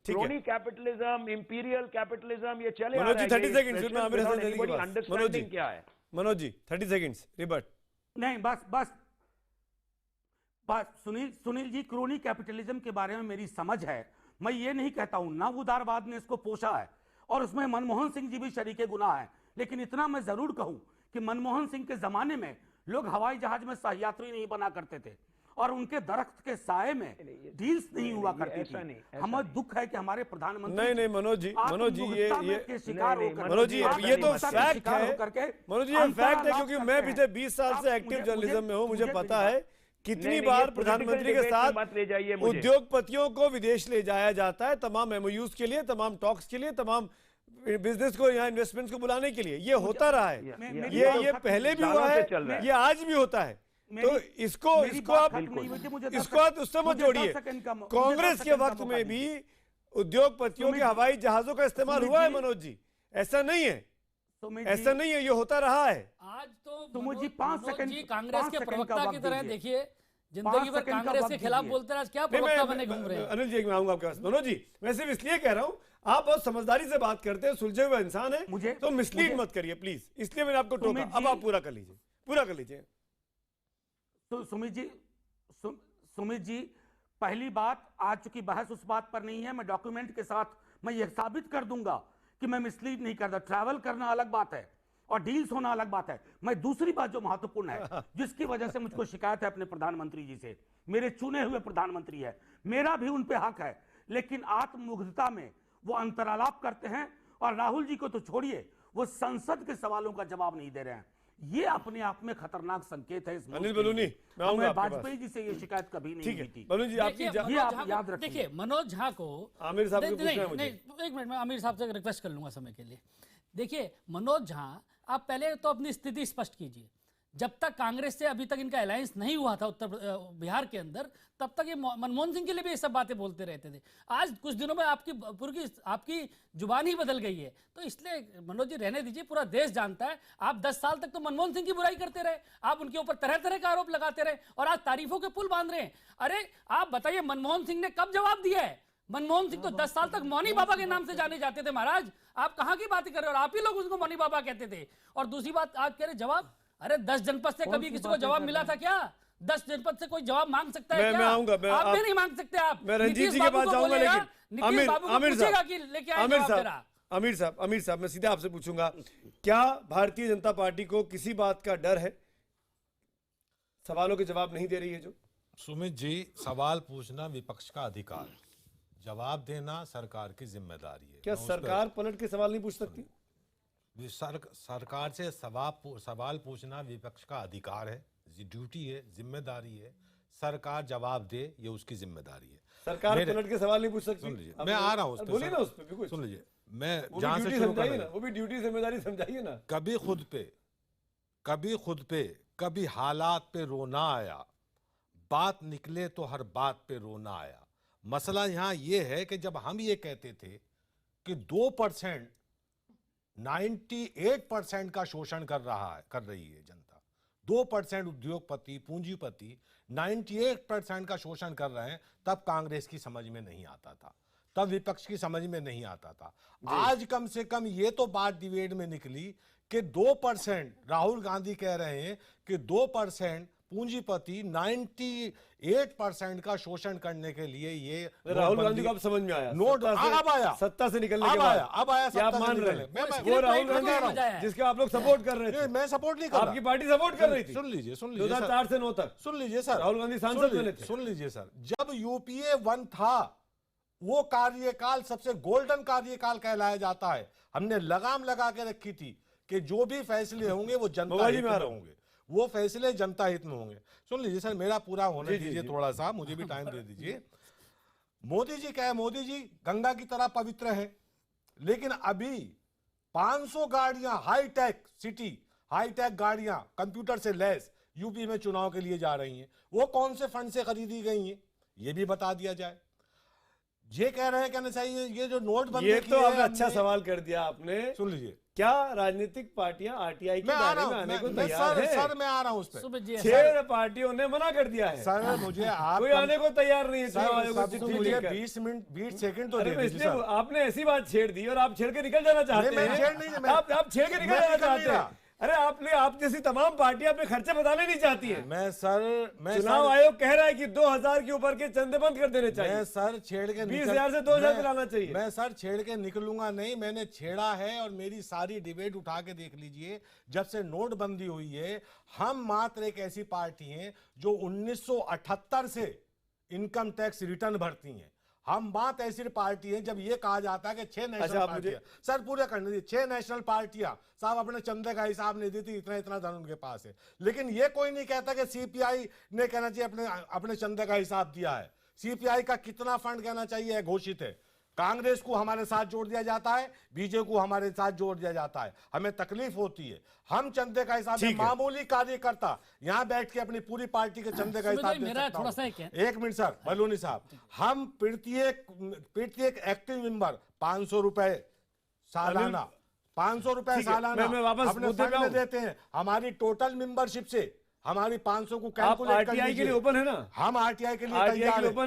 Crony capitalism, imperial capitalism, ये चले आ रहा है। 30 सेकंड अंडरस्टैंडिंग क्या है? मनोज जी 30 सेकंड्स रिबर्ट। नहीं बस सुनील जी, क्रोनी कैपिटलिज्म के बारे में मेरी समझ है। मैं ये नहीं कहता हूं ना उदारवाद ने इसको पोषा है और उसमें मनमोहन सिंह जी भी शरीके गुनाह है, लेकिन इतना मैं जरूर कहूं कि मनमोहन सिंह के जमाने में लोग हवाई जहाज में सहयात्री नहीं बना करते थे और उनके दरख्त के साए में डील्स नहीं हुआ करती थी। हमें दुख है कि हमारे प्रधानमंत्री नहीं मनोज जी ये शिकार होकर, मनोज जी ये तो फैक्ट है, मनोज जी ये फैक्ट है, क्योंकि मैं पिछले 20 साल से एक्टिव जर्नलिज्म में हूं, मुझे पता है कितनी बार प्रधानमंत्री के साथ उद्योगपतियों को विदेश ले जाया जाता है, तमाम एमओयूज के लिए, तमाम टॉक्स के लिए, तमाम बिजनेस को यहाँ इन्वेस्टमेंट्स को बुलाने के लिए। ये होता रहा है, ये पहले भी हुआ है, ये आज भी होता है। तो इसको आप उससे मत जोड़िए। कांग्रेस के वक्त में भी उद्योगपतियों के हवाई जहाजों का इस्तेमाल हुआ है मनोज जी, ऐसा नहीं है, ऐसा नहीं है, ये होता रहा है। आज तो मुझे 5 सेकंड कांग्रेस के प्रवक्ता की तरह देखिए, जिंदगी भर कांग्रेस के खिलाफ बोलते रहे, आज क्या प्रवक्ता बने घूम रहे हैं। अनिल जी मैं आऊंगा आपके पास। मनोज जी मैं सिर्फ इसलिए कह रहा हूं, आप बहुत समझदारी से बात करते हैं, सुलझे हुए इंसान है, तो मिसलीड मत करिए प्लीज, इसलिए मैंने आपको टोका। अब आप पूरा कर लीजिए। तो सुमित जी पहली बात, आज चूंकि बहस उस बात पर नहीं है, मैं डॉक्यूमेंट के साथ मैं ये साबित कर दूंगा कि मैं मिसलीड नहीं करता। ट्रैवल करना अलग बात है और डील्स होना अलग बात है। मैं दूसरी बात जो महत्वपूर्ण है, जिसकी वजह से मुझको शिकायत है अपने प्रधानमंत्री जी से, मेरे चुने हुए प्रधानमंत्री है, मेरा भी उन पे हक है, लेकिन आत्ममुग्धता में वो अंतरालाप करते हैं। और राहुल जी को तो छोड़िए, वो संसद के सवालों का जवाब नहीं दे रहे हैं। ये अपने आप में खतरनाक संकेत है। अनिल बलूनी, मैं वाजपेयी जी से ये शिकायत कभी नहीं हुई थी। बलूनी जी आपकी आप याद रखिए। देखिए मनोज झा को आमिर साहब को पूछना है मुझे। एक मिनट में आमिर साहब से रिक्वेस्ट कर लूंगा समय के लिए। देखिए मनोज झा, आप पहले तो अपनी स्थिति स्पष्ट कीजिए। जब तक कांग्रेस से अभी तक इनका अलायंस नहीं हुआ था बिहार के अंदर, तब तक ये मनमोहन सिंह के लिए भी ये सब बातें बोलते रहते थे। आज कुछ दिनों में आपकी जुबान ही बदल गई है, तो इसलिए मनोज जी रहने दीजिए। पूरा देश जानता है, आप 10 साल तक तो मनमोहन सिंह की बुराई करते रहे, आप उनके ऊपर तरह तरह का आरोप लगाते रहे और आज तारीफों के पुल बांध रहे हैं। अरे आप बताइए, मनमोहन सिंह ने कब जवाब दिया है? मनमोहन सिंह तो 10 साल तक मौनी बाबा के नाम से जाने जाते थे। महाराज आप कहां की बातें कर रहे हो? और आप ही लोग उनको मौनी बाबा कहते थे। और दूसरी बात, आज कह रहे जवाब, अरे 10 जनपद से कभी किसी को जवाब मिला था क्या? 10 जनपद से कोई जवाब मांग सकता है क्या? मैं आऊंगा, आप भी नहीं मांग सकते। आप मैं रणजीत जी के पास जाऊंगा, लेकिन आमिर साहब मैं सीधा आपसे पूछूंगा, क्या भारतीय जनता पार्टी को किसी बात का डर है? सवालों के जवाब नहीं दे रही है जो। सुमित जी, सवाल पूछना विपक्ष का अधिकार है, जवाब देना सरकार की जिम्मेदारी है। क्या सरकार पलट के सवाल नहीं पूछ सकती? सरकार से सवाल पूछना विपक्ष का अधिकार है, ड्यूटी है, जिम्मेदारी है, सरकार जवाब दे, ये उसकी जिम्मेदारी है। सरकार पलट के सवाल नहीं पूछ सकती। सुन लीजिए, मैं आ रहा हूँ उस पे, बोलिए ना उस पे भी कुछ। सुन लीजिए, मैं वो जहां भी से ड्यूटी शुरू समझाइए कर ना, वो भी ड्यूटी जिम्मेदारी समझाइए ना। कभी खुद पे, कभी हालात पे रोना आया, बात निकले तो हर बात पे रोना आया। मसला यहां ये है कि जब हम ये कहते थे कि 2% 98% का शोषण कर रही है जनता, 2% उद्योगपति पूंजीपति 98% का शोषण कर रहे हैं, तब कांग्रेस की समझ में नहीं आता था, तब विपक्ष की समझ में नहीं आता था। आज कम से कम ये तो बात डिबेट में निकली कि 2%, राहुल गांधी कह रहे हैं कि 2% पूंजीपति 98% का शोषण करने के लिए ये राहुल गांधी को अब समझ में आया, नोट अब आया, सत्ता से निकलने के बाद अब आया क्या आप मान रहे हैं? वो राहुल गांधी जिसके आप लोग सपोर्ट कर रहे थे। मैं सपोर्ट नहीं कर रहा, आपकी पार्टी सपोर्ट कर रही थी। सुन लीजिए 2004 से 9 तक। सुन लीजिए सर, राहुल गांधी सांसद बने थे। सुन लीजिए सर, जब यूपीए 1 था, वो कार्यकाल सबसे गोल्डन कार्यकाल कहलाया जाता है। हमने लगाम लगा के रखी थी कि जो भी फैसले होंगे वो जनता हित में होंगे, वो फैसले जनता हित में होंगे। सुन लीजिए सर, मेरा पूरा होने दीजिए थोड़ा सा, मुझे भी टाइम दे दीजिए। मोदी जी क्या है, मोदी जी गंगा की तरह पवित्र है, लेकिन अभी 500 गाड़ियां हाईटेक सिटी, हाईटेक गाड़ियां कंप्यूटर से लैस यूपी में चुनाव के लिए जा रही हैं। वो कौन से फंड से खरीदी गई हैं, ये भी बता दिया जाए। ये कह रहे हैं कहना चाहिए ये जो नोटबंदी, ये तो आपने अच्छा सवाल कर दिया आपने। सुन लीजिए, क्या राजनीतिक पार्टियां आरटीआई के दायरे में आने को तैयार है? सर मैं आ रहा हूं उस पे। 6 पार्टियों ने मना कर दिया है सर, मुझे आप कोई आने को तैयार नहीं है। मुझे 20 सेकंड तो दे दीजिए सर। आपने ऐसी बात छेड़ दी और आप छेड़ के निकल जाना चाहते हैं। आप छेड़ के निकल जाना चाहते हैं। अरे आप जैसी तमाम पार्टियां अपने खर्चे बताने नहीं चाहती है। मैं चुनाव आयोग कह रहा है कि 2000 के ऊपर के चंदे बंद कर देने चाहिए। मैं सर छेड़ के 20,000 से 2,000 दिलाना चाहिए। मैं सर छेड़ के निकलूंगा नहीं, मैंने छेड़ा है और मेरी सारी डिबेट उठा के देख लीजिए। जब से नोटबंदी हुई है, हम मात्र एक ऐसी पार्टी हैं जो 1978 से इनकम टैक्स रिटर्न भरती हैं। हम बात ऐसी पार्टी है, जब ये कहा जाता है कि 6 नेशनल पार्टियां, सर पूरे करने दीजिए, 6 नेशनल पार्टियां साहब अपने चंदे का हिसाब नहीं देती, इतना धन उनके पास है। लेकिन ये कोई नहीं कहता कि सीपीआई ने कहना चाहिए अपने चंदे का हिसाब दिया है। सीपीआई का कितना फंड कहना चाहिए घोषित है। कांग्रेस को हमारे साथ जोड़ दिया जाता है, बीजेपी को हमारे साथ जोड़ दिया जाता है। हमें तकलीफ होती है, हम चंदे का हिसाब, मामूली कार्यकर्ता यहां बैठ के अपनी पूरी पार्टी के चंदे का हिसाब दे सकता हूं। 1 मिनट सर, बलूनी साहब, हम प्रत्येक एक्टिव मेंबर 500 रुपए सालाना, 500 रुपए सालाना अपने फंड में देते हैं। हमारी टोटल मेंबरशिप से हमारी 500 को कैलकुलेट कर लीजिए। के लिए ओपन है ना, हम आरटीआई के लिए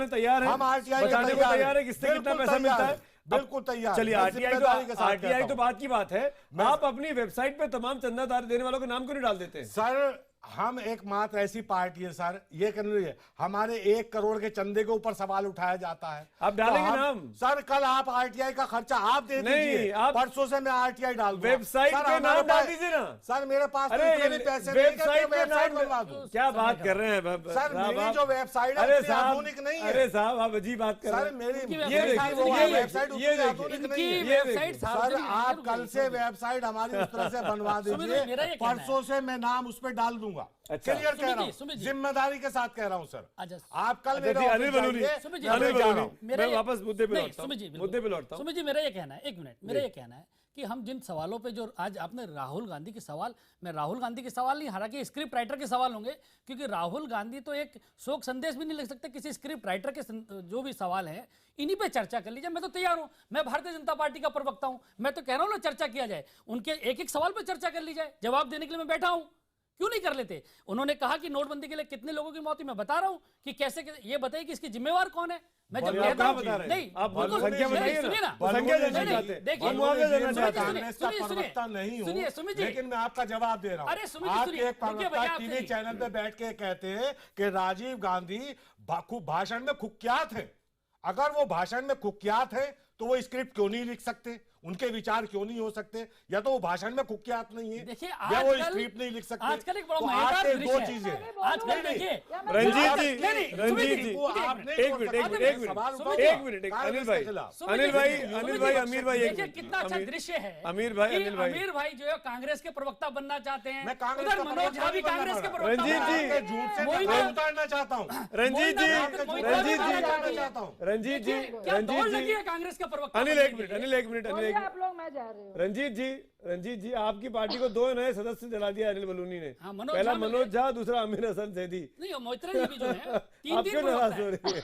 तैयार हैं, हम आरटीआई बताने को तैयार है किससे कितना पैसा मिलता है, बिल्कुल तैयार। चलिए आरटीआई तो बात की बात है, आप अपनी वेबसाइट पे तमाम चंदादार देने वालों के नाम क्यों नहीं डाल देते? सर हम एकमात्र ऐसी पार्टी है सर, ये करनी है, हमारे 1 करोड़ के चंदे के ऊपर सवाल उठाया जाता है। आप डालेंगे तो नाम? सर कल आप आरटीआई का खर्चा आप दे दीजिए, परसों से मैं आरटीआई डाल दूंगा। वेबसाइट पे नाम डाल दीजिए ना सर, मेरे पास पैसे वेबसाइट बनवा दूं। क्या बात कर रहे हैं सर, मेरी जो वेबसाइट है वो आधुनिक नहीं है। अरे साहब आप अजीब बात कर रहे हैं। सर मेरी वेबसाइट सर आप कल से वेबसाइट हमारी उस तरह से बनवा दीजिए, परसों से मैं नाम उस पर डाल दूंगा। क्लियर कह रहा हूँ, जिम्मेदारी के साथ कह रहा हूँ सर। आप कल अनिल बलूनी मैं वापस मुद्दे पे लौटता हूँ। सुमित जी मेरा ये कहना है, 1 मिनट, मेरा ये कहना है कि हम जिन सवालों पे जो आज आपने राहुल गांधी के सवाल, मैं राहुल गांधी के सवाल नहीं, हालांकि स्क्रिप्ट राइटर के सवाल होंगे, क्योंकि राहुल गांधी तो एक शोक संदेश भी नहीं लिख सकते। किसी स्क्रिप्ट राइटर के जो भी सवाल है इन्हीं पे चर्चा कर लीजिए। मैं तो तैयार हूं, मैं भारतीय जनता पार्टी का प्रवक्ता हूं, मैं तो कह रहा हूं ना चर्चा किया जाए, उनके एक सवाल पर चर्चा कर ली जाए। जवाब देने के लिए मैं बैठा हूं, क्यों नहीं कर लेते? उन्होंने कहा कि नोटबंदी के लिए कितने लोगों की मौत हुई, मैं बता रहा हूं कि कैसे, ये बताइए कि इसकी जिम्मेवार कौन है। मैं जब कहता हूं नहीं, आप बिल्कुल सुनिए ना, सुनिए सुमित जी, लेकिन मैं आपका जवाब दे रहा हूं। अरे सुमित आप एक टीवी चैनल पे बैठ के कहते हैं कि राजीव गांधी भाषण में कुख्यात है। अगर वो भाषण में कुख्यात है तो वो स्क्रिप्ट क्यों नहीं लिख सकते? उनके विचार क्यों नहीं हो सकते? या तो वो भाषण में कुख्यात नहीं है, देखिए या वो स्क्रिप्ट नहीं लिख सकते। आजकल एक बड़ा तो मजेदार आपके दृश्य दो है। चीजें आजकल देखिए रंजीत जी, रंजीत जी, एक मिनट, अनिल भाई, अमीर भाई, देखिए कितना अच्छा दृश्य है। अमीर भाई जो है कांग्रेस के प्रवक्ता बनना चाहते हैं। मैं कांग्रेस उधर का मनोज झा भी प्रवक्ता कांग्रेस के बनना प्रवक्ता रंजीत जी, बनना झूठ से वही मैं ना। उतारना चाहता हूँ। रंजीत जी, क्या दौड़ लगी है कांग्रेस के प्रवक्ता? अनिल एक मिनट, आप लोग, मैं जा रही हूँ। रंजीत जी, आपकी पार्टी को 2 नए सदस्य दिला दिया अनिल बलूनी ने। हाँ, मनोज पहला झा मनोज झा, दूसरा अमीर हसन सैदी। नहीं, मोइत्रा जी भी जो है आप क्यों नाराज हो रही है?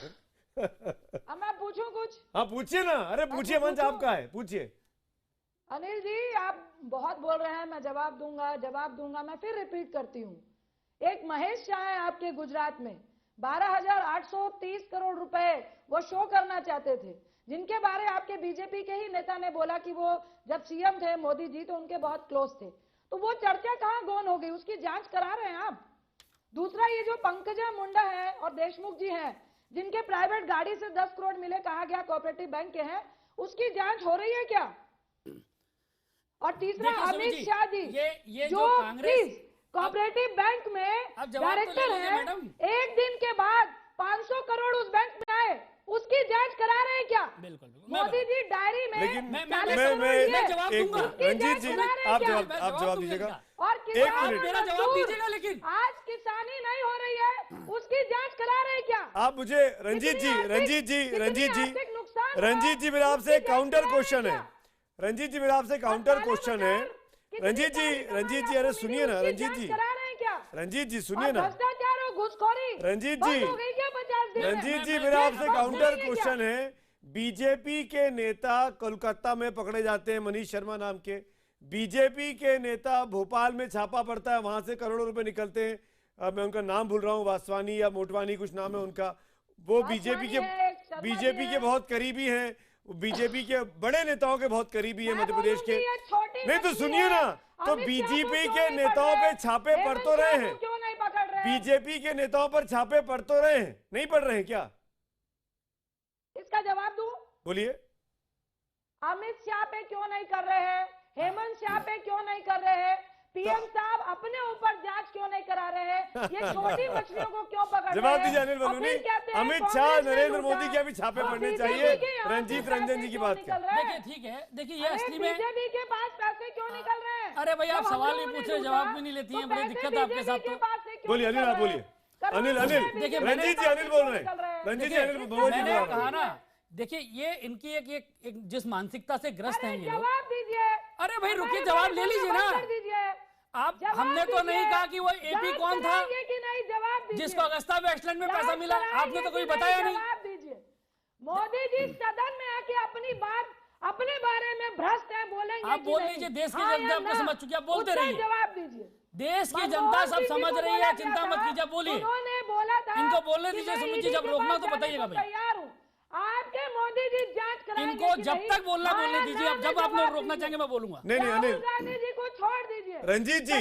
अब मैं पूछूं कुछ? हाँ पूछिए ना, अरे पूछिए, मंच आपका है, पूछिए। अनिल जी, आप बहुत बोल रहे हैं, मैं जवाब दूंगा। मैं फिर रिपीट करती हूँ। एक महेश शाह है आपके गुजरात में, 12,830 करोड़ रुपए वो शो करना चाहते थे, जिनके बारे आपके बीजेपी के ही नेता ने बोला कि वो जब सीएम थे मोदी जी तो उनके बहुत क्लोज थे। तो वो चर्चा कहाँ गौन हो गई? उसकी जांच करा रहे हैं आप? दूसरा, ये जो पंकजा मुंडा है और देशमुख जी हैं, जिनके प्राइवेट गाड़ी से 10 करोड़ मिले, कहा गया कोऑपरेटिव बैंक के हैं, उसकी जांच हो रही है क्या? और तीसरा, अमित शाह जी, ये जो कांग्रेस कोऑपरेटिव बैंक में डायरेक्टर है, एक दिन के बाद 500 करोड़ उस बैंक में आए, उसकी जांच करा रहे हैं क्या? बिल्कुल। मोदी जी डायरी में मैं जवाब दूंगा। रंजीत जी, आप जवाब दीजिएगा। और मेरा जवाब दीजिएगा। लेकिन आज किसानी नहीं हो रही है, उसकी जांच करा रहे हैं क्या? आप मुझे रंजीत जी मेरा आपसे काउंटर क्वेश्चन है। रंजीत जी, अरे सुनिए ना, रंजीत जी सुनिए ना। भ्रष्टाचार और घुसखोरी रंजीत बंद हो गई क्या 50 दिन में? रंजीत जी, मेरा आपसे काउंटर क्वेश्चन है। बीजेपी के नेता कोलकाता में पकड़े जाते हैं, मनीष शर्मा नाम के। बीजेपी के नेता भोपाल में छापा पड़ता है, वहां से करोड़ों रुपए निकलते हैं। अब मैं उनका नाम भूल रहा हूँ, वासवानी या मोटवानी कुछ नाम है उनका। वो बीजेपी के बहुत करीबी हैं, बीजेपी के बड़े नेताओं के बहुत करीबी है मध्य प्रदेश के। नहीं तो सुनिए ना, तो बीजेपी के नेताओं पे छापे पड़ तो रहे हैं, बीजेपी के नेताओं पर छापे पड़ तो रहे हैं, नहीं पड़ रहे हैं क्या? इसका जवाब दूं? बोलिए। अमित शाह पे क्यों नहीं कर रहे हैं? हेमंत शाह पे क्यों नहीं कर रहे हैं? पीएम साहब अपने ऊपर जांच क्यों नहीं करा रहे हैं? ये छोटी मछलियों को क्यों पकड़ रहे हैं? जवाब दीजिए अनिल बलूनी। अमित शाह, नरेंद्र मोदी के भी छापे पड़ने चाहिए। रंजीत रंजन जी की बात कर। देखिए ठीक है, देखिए ये असली में बीजेपी के पास पैसे क्यों निकल रहे हैं? अरे भाई, आप सवाल भी पूछ रहे, जवाब भी नहीं लेती हैं, बड़ी दिक्कत है आपके साथ। तो बोलिए अनिल, आप बोलिए। अनिल देखिए, रंजीत जी अनिल बोल रहे हैं। रंजीत जी अनिल मैंने कहा ना, देखिए ये इनकी एक जिस मानसिकता से ग्रस्त हैं ये लोग। जवाब दीजिए। अरे भाई रुकिए, जवाब ले लीजिए ना आप। हमने तो नहीं कहा कि वो एपी कौन था जिसको अगस्ता वेस्टलैंड में पैसा मिला, आपने तो कोई बताया नहीं। जवाब दीजिए। मोदी जी सदन में आके अपनी बात अपने बारे में भ्रष्ट है बोलेंगे। आप बोल लीजिए, देश की जनता आपको समझ चुकी है, आप बोलते रहिए। जवाब दीजिए। देश की जनता सब समझ रही है, चिंता मत कीजिए, बोलिए। उन्होंने बोला था, इनको बोलने दीजिए सुमित जी, जब रोकना तो बताइएगा भाई। तैयार हूँ। आपके मोदी जी जांच कराएंगे। इनको जब तक बोलना बोलने दीजिए, अब जब आप लोग रोकना चाहेंगे मैं बोलूंगा। नहीं अनिल, राहुल गांधी जी को छोड़ दीजिए। रंजीत जी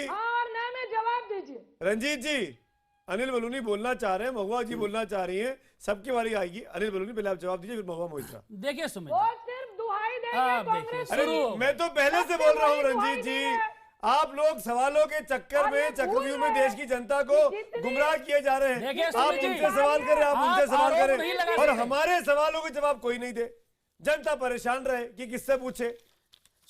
और ना में जवाब दीजिए। रंजीत जी, अनिल बलूनी बोलना चाह रहे हैं, महुआ जी बोलना चाह रही हैं, सबकी बारी आएगी। अनिल बलूनी पहले आप जवाब दीजिए, फिर महुआ मोहित्रा। देखिए सुमित, वो सिर्फ दुहाई देंगे कांग्रेस। अरे मैं तो पहले से बोल रहा हूँ रंजीत जी, आप लोग सवालों के चक्कर में, चक्रव्यूह में देश की जनता को गुमराह किए जा रहे हैं। आप उनसे सवाल करें, आप उनसे सवाल करें, और हमारे सवालों के जवाब कोई नहीं दे। जनता परेशान रहे कि किससे पूछे।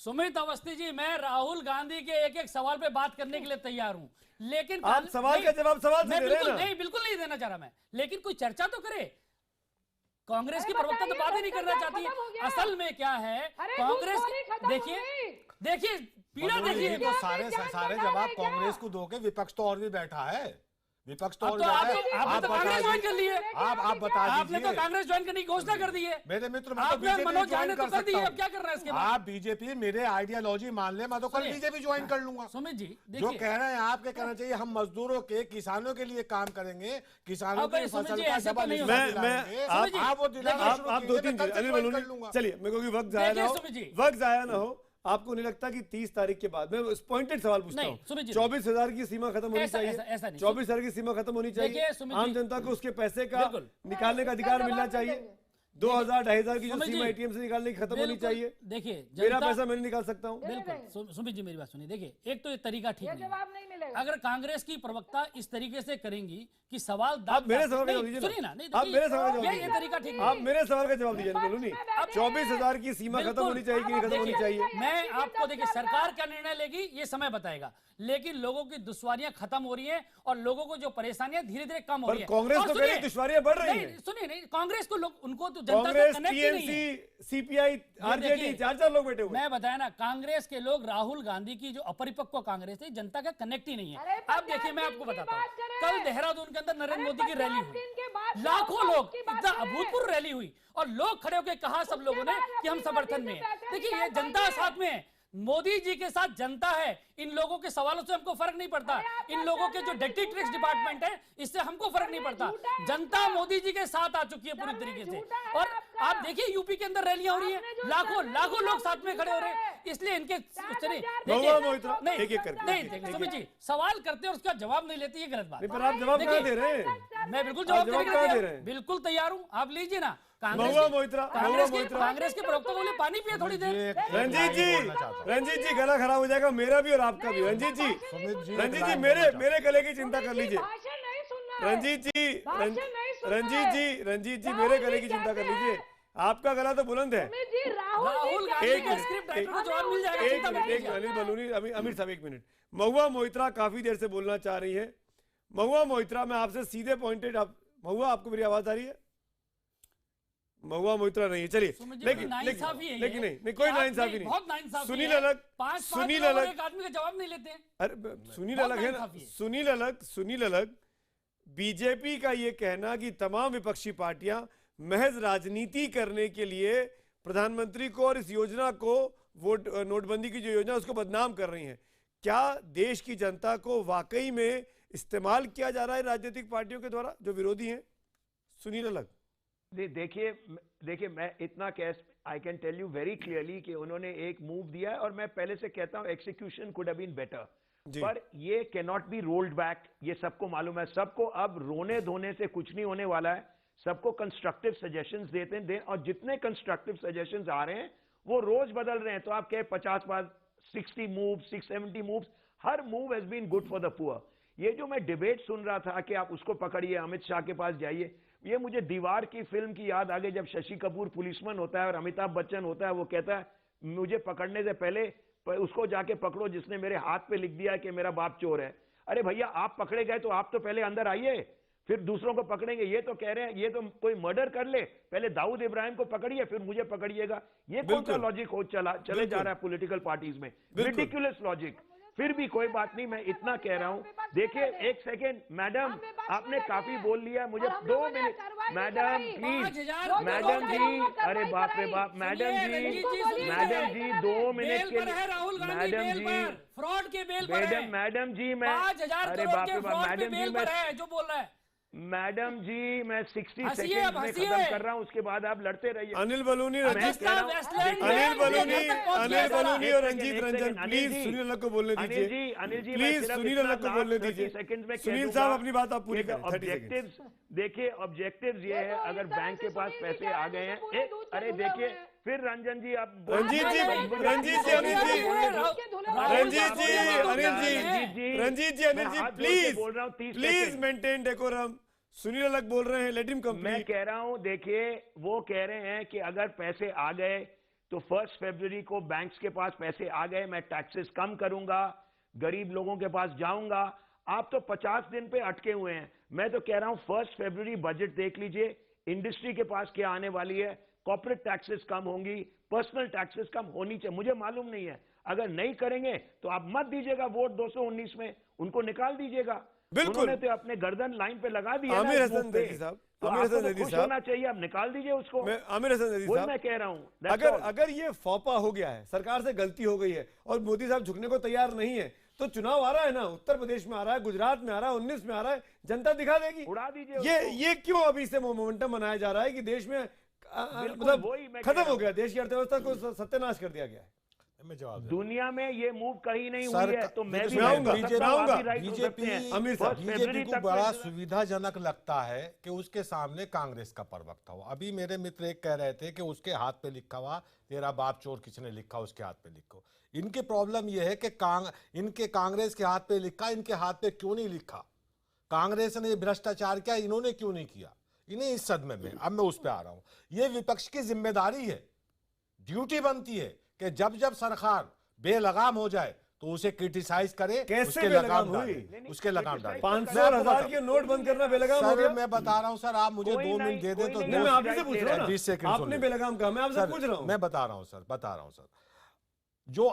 सुमित अवस्थी जी, मैं राहुल गांधी के एक एक सवाल पे बात करने के लिए तैयार हूं, लेकिन आप सवाल का जवाब सवाल से दे रहे हैं ना? नहीं, बिल्कुल नहीं देना चाह रहा मैं, लेकिन कोई चर्चा तो करे। कांग्रेस की प्रवक्ता तो बात ही नहीं करना चाहती है। असल में क्या है कांग्रेस, देखिए पीड़ा देखिए। तो सारे जवाब कांग्रेस को दोगे, विपक्ष तो और भी बैठा है, विपक्ष तो और आप तो कांग्रेस ज्वाइन कर लिए। आप बता दीजिए। आपने तो कांग्रेस ज्वाइन करने की घोषणा कर दी है। मेरे मित्र, मनोज झा ने तो कर दी है, अब क्या कर रहा है इसके बाद? आप बीजेपी मेरे आइडियोलॉजी मान ले, मैं तो कल बीजेपी ज्वाइन कर लूंगा। सुमित जी जो कह रहे हैं आपके कहना चाहिए, हम मजदूरों के, किसानों के लिए काम करेंगे, किसानों की फसल का डबल आप 2-3 अनिल बलूनी, चलिए मेरे को वक्त जाया ना हो। आपको नहीं लगता कि 30 तारीख के बाद, मैं पॉइंटेड सवाल पूछता हूँ, 24,000 की सीमा खत्म होनी चाहिए, 24,000 की सीमा खत्म होनी चाहिए, आम जनता को उसके पैसे का निकालने का अधिकार मिलना चाहिए। 2,000-2,500 की जो सुमित सीमा जी, एटीएम से निकालने की खत्म होनी बिल्कुल, चाहिए। देखिए मेरा जनता- पैसा मैं नहीं निकाल सकता हूँ। बिल्कुल सुमित जी मेरी बात सुनिए, देखिए एक तो ये तरीका ठीक नहीं है। जवाब नहीं मिलेगा। अगर कांग्रेस की प्रवक्ता इस तरीके से करेंगी कि सवाल आप मेरे सवाल का जवाब नहीं, दीजिए सुनिए ना, नहीं आप देखिए, मेरे सवाल का जवाब ये दीजिए। तरीका ठीक नहीं आप है। मेरे सवाल का जवाब दीजिए बोलूनी। 24,000 की सीमा खत्म होनी चाहिए कि नहीं खत्म होनी चाहिए? मैं आपको देखिए सरकार क्या निर्णय लेगी ये समय बताएगा, लेकिन लोगों की दुश्वारियां खत्म हो रही हैं और लोगों को जो परेशानियां धीरे धीरे कम हो पर रही है। कांग्रेस और तो कह रही है सुनिए, दुश्वारियां बढ़ रही नहीं, हैं। सुनिए नहीं, कांग्रेस को लोग उनको तो जनता से कांग्रेस, कनेक्ट ही नहीं है। टीएमसी, सीपीआई, आरजेडी देखिए, 4-4 लोग बैठे हुए। मैं बताया ना, कांग्रेस के लोग राहुल गांधी की जो अपरिपक्व कांग्रेस है जनता का कनेक्ट ही नहीं है। अब देखिए मैं आपको बताता हूँ, कल देहरादून के अंदर नरेंद्र मोदी की रैली हुई, लाखों लोग, इतना अभूतपूर्व रैली हुई और लोग खड़े होकर कहा सब लोगों ने कि हम समर्थन में हैं। देखिए ये जनता साथ में है, मोदी जी के साथ जनता है। इन लोगों के सवालों से हमको फर्क नहीं पड़ता, इन लोगों के जो डेप्टी टैक्स डिपार्टमेंट है इससे हमको फर्क नहीं पड़ता। जनता मोदी जी के साथ आ चुकी है पूरी तरीके से। और आप देखिए यूपी के अंदर रैलियां हो रही हैं, लाखों लोग साथ में खड़े हो रहे हैं, इसलिए इनके नहीं सुमित जी सवाल करते हैं और उसका जवाब नहीं लेते, ये गलत बात है। पर आप जवाब कहाँ दे रहे हैं? मैं बिल्कुल जवाब कहाँ दे रहे हैं? बिल्कुल तैयार हूँ, आप लीजिए ना। महुआ मोइत्रा कांग्रेस के प्रवक्ता बोले पानी पिए थोड़ी देर। रंजीत जी गला खराब हो जाएगा मेरा भी और आपका भी। रंजीत जी मेरे गले की चिंता कर लीजिए। रंजीत जी मेरे गले की चिंता कर लीजिए, आपका गला तो बुलंद है। राहुल गांधी के स्क्रिप्ट राइटर को जवाब मिल जाएगा, चिंता मत कीजिए। अनिल बलूनी, अमीर साहब एक मिनट। महुआ मोइत्रा काफी देर से बोलना चाह रही है। महुआ मोइत्रा मैं आपसे सीधे पॉइंटेड, महुआ आपको मेरी आवाज आ रही है? महुआ मोइत्रा नहीं है, चलिए। लेकिन नहीं कोई नाइंसाफी नहीं। सुनील अलग एक आदमी का जवाब नहीं लेते हैं। अरे सुनील अलग है ना, सुनील अलग। बीजेपी का ये कहना कि तमाम विपक्षी पार्टियां महज राजनीति करने के लिए प्रधानमंत्री को और इस योजना को वोट नोटबंदी की जो योजना उसको बदनाम कर रही हैं, क्या देश की जनता को वाकई में इस्तेमाल किया जा रहा है राजनीतिक पार्टियों के द्वारा जो विरोधी हैं? सुनील अलग। देखिए मैं इतना I can tell you very clearly कि उन्होंने एक मूव दिया है और मैं पहले से कहता हूं execution could have been better, पर ये can not be rolled back. ये सबको मालूम है, सबको अब रोने धोने से कुछ नहीं होने वाला है। सबको कंस्ट्रक्टिव सजेशंस देते हैं और जितने कंस्ट्रक्टिव सजेशंस आ रहे हैं वो रोज बदल रहे हैं। तो आप कहे 50 बार 60 मूव 670 मूव्स, हर move has been good for the poor. ये जो मैं डिबेट सुन रहा था कि आप उसको पकड़िए, अमित शाह के पास जाइए, ये मुझे दीवार की फिल्म की याद आ गई, जब शशि कपूर पुलिसमैन होता है और अमिताभ बच्चन होता है, वो कहता है मुझे पकड़ने से पहले उसको जाके पकड़ो जिसने मेरे हाथ पे लिख दिया है कि मेरा बाप चोर है। अरे भैया आप पकड़े गए तो आप तो पहले अंदर आइए, फिर दूसरों को पकड़ेंगे। ये तो कह रहे हैं ये तो कोई मर्डर कर ले, पहले दाऊद इब्राहिम को पकड़िए फिर मुझे पकड़िएगा। ये कौन सा लॉजिक हो चले जा रहा है पॉलिटिकल पार्टीज में? Ridiculous logic. फिर भी कोई बात नहीं, मैं इतना कह रहा हूं। देखिए एक सेकेंड मैडम, आपने काफी बोल लिया, मुझे 2 मिनट। मैडम प्लीज, मैडम जी, अरे बाप रे बाप, मैडम जी 2 मिनट के लिए, मैडम जी फ्रॉड के बेल पर मैडम जी मैं, 5,000 अरे करोड़ बाप के रे बाप, फ्रॉड के मैडम जी बेल पर है जो बोल रहा है। मैडम जी मैं 60 हंसिए, सेकंड में हंसिए। खत्म कर रहा हूं, उसके बाद आप लड़ते रहिए। अनिल बलूनी और रंजीत रंजन प्लीज सुनील अलग को बोलने दीजिए। अनिल जी प्लीज सुनील अलग को बोलने दीजिए। सुनील साहब अपनी बात आप पूरी करें। ऑब्जेक्टिव्स देखिए, ऑब्जेक्टिव्स ये है अगर बैंक के पास पैसे आ गए हैं, अरे देखिए फिर रंजन जी आप रंजीत जी प्लीज मेंटेन डेकोरम। सुनील अलग बोल रहे हैं, लेट हिम कंप्लीट। मैं कह रहा हूं देखिए, वो कह रहे हैं कि अगर पैसे आ गए तो 1 फरवरी को बैंक्स के पास पैसे आ गए, मैं टैक्सेस कम करूंगा, गरीब लोगों के पास जाऊंगा। आप तो 50 दिन पे अटके हुए हैं। मैं तो कह रहा हूं 1 फरवरी बजट देख लीजिए, इंडस्ट्री के पास क्या आने वाली है, कॉर्पोरेट टैक्सेस कम होंगी, पर्सनल टैक्सेस कम होनी चाहिए। मुझे मालूम नहीं है, अगर नहीं करेंगे तो आप मत दीजिएगा वोट 219 में, उनको निकाल दीजिएगा। उन्होंने तो अपने गर्दन लाइन पे लगा दिया। आमिर हसन नदवी साहब, आमिर हसन नदवी साहब होना चाहिए, आप निकाल दीजिए उसको। आमिर हसन नदवी साहब, मैं कह रहा हूं अगर ये फौपा हो गया है, सरकार से गलती हो गई है और मोदी साहब झुकने को तैयार नहीं है, तो चुनाव आ रहा है ना, उत्तर प्रदेश में आ रहा है, गुजरात में आ रहा है, 19 में आ रहा है, जनता दिखा देगी। उड़ा दीजिए ये क्यों अभी से मोमेंटम बनाया जा रहा है कि देश में मतलब खत्म हो गया, देश की अर्थव्यवस्था को सत्यानाश कर दिया गया है? मैं जवाब दे दुनिया में ये मूव कहीं नहीं सर, हुई है, तो मैं भी बीजेपी को बड़ा सुविधाजनक लगता है कि उसके सामने कांग्रेस का प्रवक्ता हो। अभी मेरे मित्र एक कह रहे थे कि उसके हाथ पे लिखा हुआ तेरा बाप चोर किसने लिखा उसके हाथ पे लिखो। इनकी प्रॉब्लम यह है कि इनके कांग्रेस के हाथ पे लिखा, इनके हाथ पे क्यों नहीं लिखा? कांग्रेस ने भ्रष्टाचार किया, इन्होंने क्यों नहीं किया? इन्हें इस सदमे में अब मैं उस पर आ रहा हूं। ये विपक्ष की जिम्मेदारी है, ड्यूटी बनती है कि जब जब सरकार बेलगाम हो जाए तो उसे क्रिटिसाइज करे, कैसे लगाम हुई? उसके लगाम डाले। 500 और 1000 के नोट बंद करना बेलगाम हो गया? मैं बता रहा हूं सर, आप मुझे 2 मिनट दे दें तो मैं आप ही से पूछ रहा हूं ना, 20 सेकंड आपने बेलगाम कहा, मैं आपसे पूछ रहा हूं। मैं बता रहा हूं सर, जो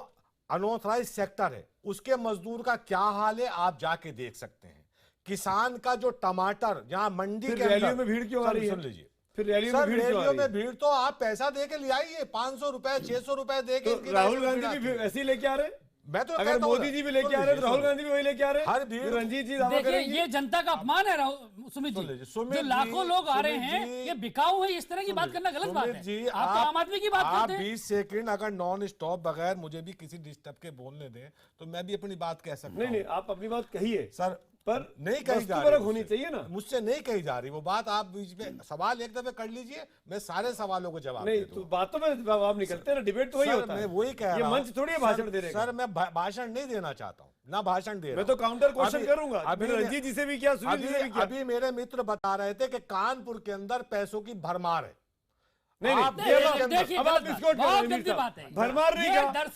अनऑथराइज सेक्टर है उसके मजदूर का क्या हाल है आप जाके देख सकते हैं। किसान का जो टमाटर जहां मंडी के रैलियों में भीड़ क्यों आ रही है? सुन लीजिए, फिर रैलियों में भीड़ तो आप पैसा दे के ले आइए, 500 रुपए 600 रुपए दे के। राहुल गांधी भी ऐसे ही लेके आ रहे, मैं तो अगर मोदी जी भी लेके आ रहे तो राहुल गांधी भी वही लेके आ रहे। हर भीड़ रंजीत जी देखिए, ये जनता का अपमान है सुमित जी। जो लाखों लोग आ रहे हैं ये बिकाऊ है, इस तरह की बात करना गलत बात है। आप तो आम आदमी की बात करते हैं। 20 सेकंड अगर नॉन स्टॉप बगैर मुझे भी किसी डिस्टर्ब के बोलने दें तो मैं भी अपनी बात कह सकता हूं। नहीं, आप अपनी बात कहिए सर, पर नहीं कही जा रही होनी चाहिए ना, मुझसे नहीं कही जा रही वो बात। आप बीच में सवाल एक दफे कर लीजिए, मैं सारे सवालों को जवाब नहीं, तो बातों में जवाब निकलते हैं ना, डिबेट तो वही होता है। मैं वही कह रहा हूं, ये मंच थोड़ी है भाषण दे रहे हैं। सर मैं भाषण नहीं देना चाहता हूं, ना भाषण दे रहा हूं। मैं तो काउंटर क्वेश्चन करूंगा। अभी रंजीत जी से भी किया, सुनील जी से भी किया। अभी मेरे मित्र बता रहे थे कि कानपुर के अंदर पैसों की भरमार है। नहीं, अब आप इसको भरमार नहीं कहा,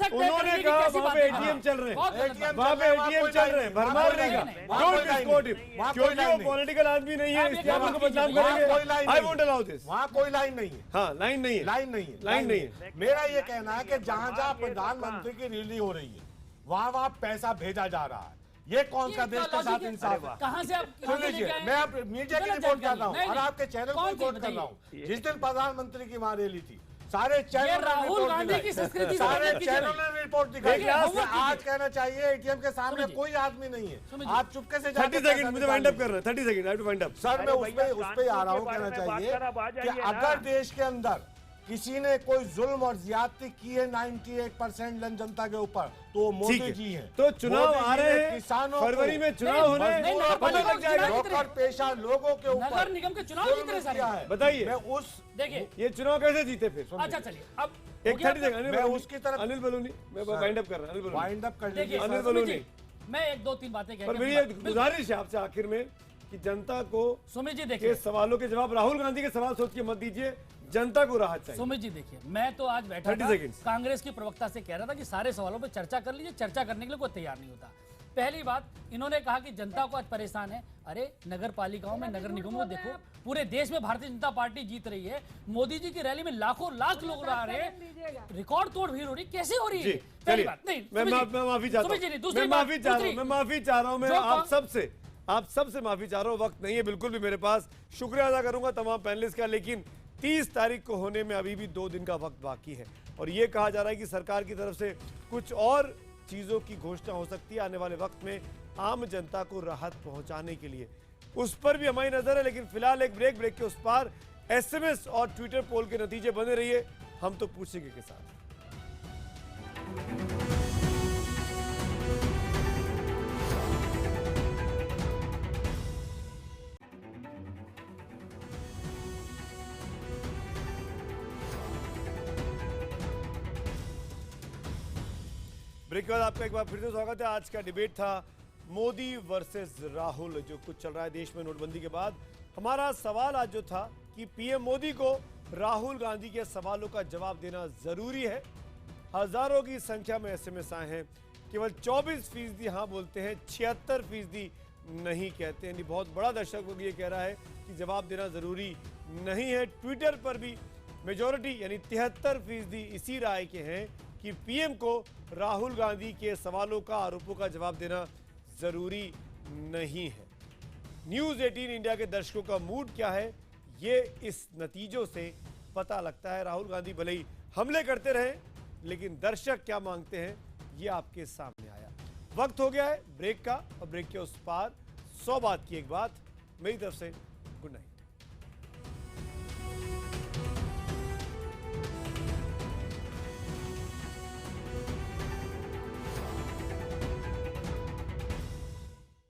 उन्होंने कहा वहां पे एटीएम चल रहे हैं, वहां पे एटीएम चल रहे हैं, भरमार नहीं कहा। डोंट डिस्कोट हिम, क्योंकि वो पॉलिटिकल आदमी नहीं है इसलिए आप उनको बदनाम करेंगे। I won't allow this. वहां कोई लाइन नहीं है। हाँ, लाइन नहीं है, लाइन नहीं है। मेरा ये कहना है कि जहां जहां प्रधानमंत्री की रैली हो रही है वहां वहां पैसा भेजा जा रहा है। ये कौन सा देश के साथ इंसाफ है? कहां से आप सुन लीजिए, मैं आप मीडिया की रिपोर्ट कर रहा हूँ और आपके चैनल को रिपोर्ट कर रहा हूँ। जिस दिन प्रधानमंत्री की वहां रैली थी सारे चैनल राहुल गांधी की संस्कृति, सारे चैनल ने रिपोर्ट दिखाई। आज कहना चाहिए एटीएम के सामने कोई आदमी नहीं है, आप चुपके से 30 सेकंड मुझे वाइंड अप करना है, 30 second I to wind up. Sir मैं उस पे आ रहा हूँ। कहना चाहिए कि अगर देश के अंदर किसी ने कोई जुल्म और ज्यादती की है 98% जनता के ऊपर तो मोदी जी हैं। तो चुनाव आ रहे हैं, किसानों फरवरी में चुनाव होने पता लग जाएगा। नौकर पेशा लोगों के ऊपर नगर निगम के चुनाव कितने सारे हैं बताइए। मैं उस देखिए ये चुनाव कैसे जीते फिर? अच्छा चलिए अब एक 30 सेकंड मैं उसकी तरफ अनिल बलूनी मैं वाइंड अप कर रहा हूं। वाइंड अप कर लीजिए अनिल बलूनी। मैं 1-2-3 बातें पर मेरी एक गुजारिश है आपसे आखिर में कि जनता को सुमित जी देखिए सवालों के जवाब राहुल गांधी के सवाल सोच के मत दीजिए, जनता को राहत चाहिए। सुमित जी देखिए, मैं तो आज बैठा था कांग्रेस की प्रवक्ता से कह रहा था कि सारे सवालों पर चर्चा कर लीजिए, चर्चा करने के लिए कोई तैयार नहीं होता। पहली बात इन्होंने कहा कि जनता को आज परेशान है। अरे नगर पालिकाओं में, नगर निगमों में देखो पूरे देश में भारतीय जनता पार्टी जीत रही है। मोदी जी की रैली में लाखों लाख लोग आ रहे हैं, रिकॉर्ड तोड़ भीड़ हो रही, कैसे हो रही है? पहली बात नहीं, मैं माफी चाहता हूँ, मैं माफी चाह रहा हूँ, मैं आप सबसे माफी चाह रहा हूँ। वक्त नहीं है बिल्कुल भी मेरे पास। शुक्रिया अदा करूंगा तमाम पैनलिस्ट का, लेकिन 30 तारीख को होने में अभी भी 2 दिन का वक्त बाकी है और ये कहा जा रहा है कि सरकार की तरफ से कुछ और चीजों की घोषणा हो सकती है आने वाले वक्त में आम जनता को राहत पहुंचाने के लिए। उस पर भी हमारी नजर है, लेकिन फिलहाल एक ब्रेक के उस पार SMS और ट्विटर पोल के नतीजे बने रहिए। हम तो पूछेंगे के साथ। ब्रेक के बाद आपका एक बार फिर से स्वागत है। आज का डिबेट था मोदी वर्सेस राहुल, जो कुछ चल रहा है देश में नोटबंदी के बाद। हमारा सवाल आज जो था कि पीएम मोदी को राहुल गांधी के सवालों का जवाब देना जरूरी है। हजारों की संख्या में SMS आए हैं, केवल 24% हाँ बोलते हैं, 76% नहीं कहते हैं। बहुत बड़ा दर्शक वर्ग ये कह रहा है कि जवाब देना जरूरी नहीं है। ट्विटर पर भी मेजॉरिटी यानी 73% इसी राय के हैं कि पीएम को राहुल गांधी के सवालों का, आरोपों का जवाब देना जरूरी नहीं है। न्यूज़ 18 इंडिया के दर्शकों का मूड क्या है ये इस नतीजों से पता लगता है। राहुल गांधी भले ही हमले करते रहे, लेकिन दर्शक क्या मांगते हैं ये आपके सामने आया। वक्त हो गया है ब्रेक का, और ब्रेक के उस पार 100 बात की एक बात। मेरी तरफ से गुड नाइट।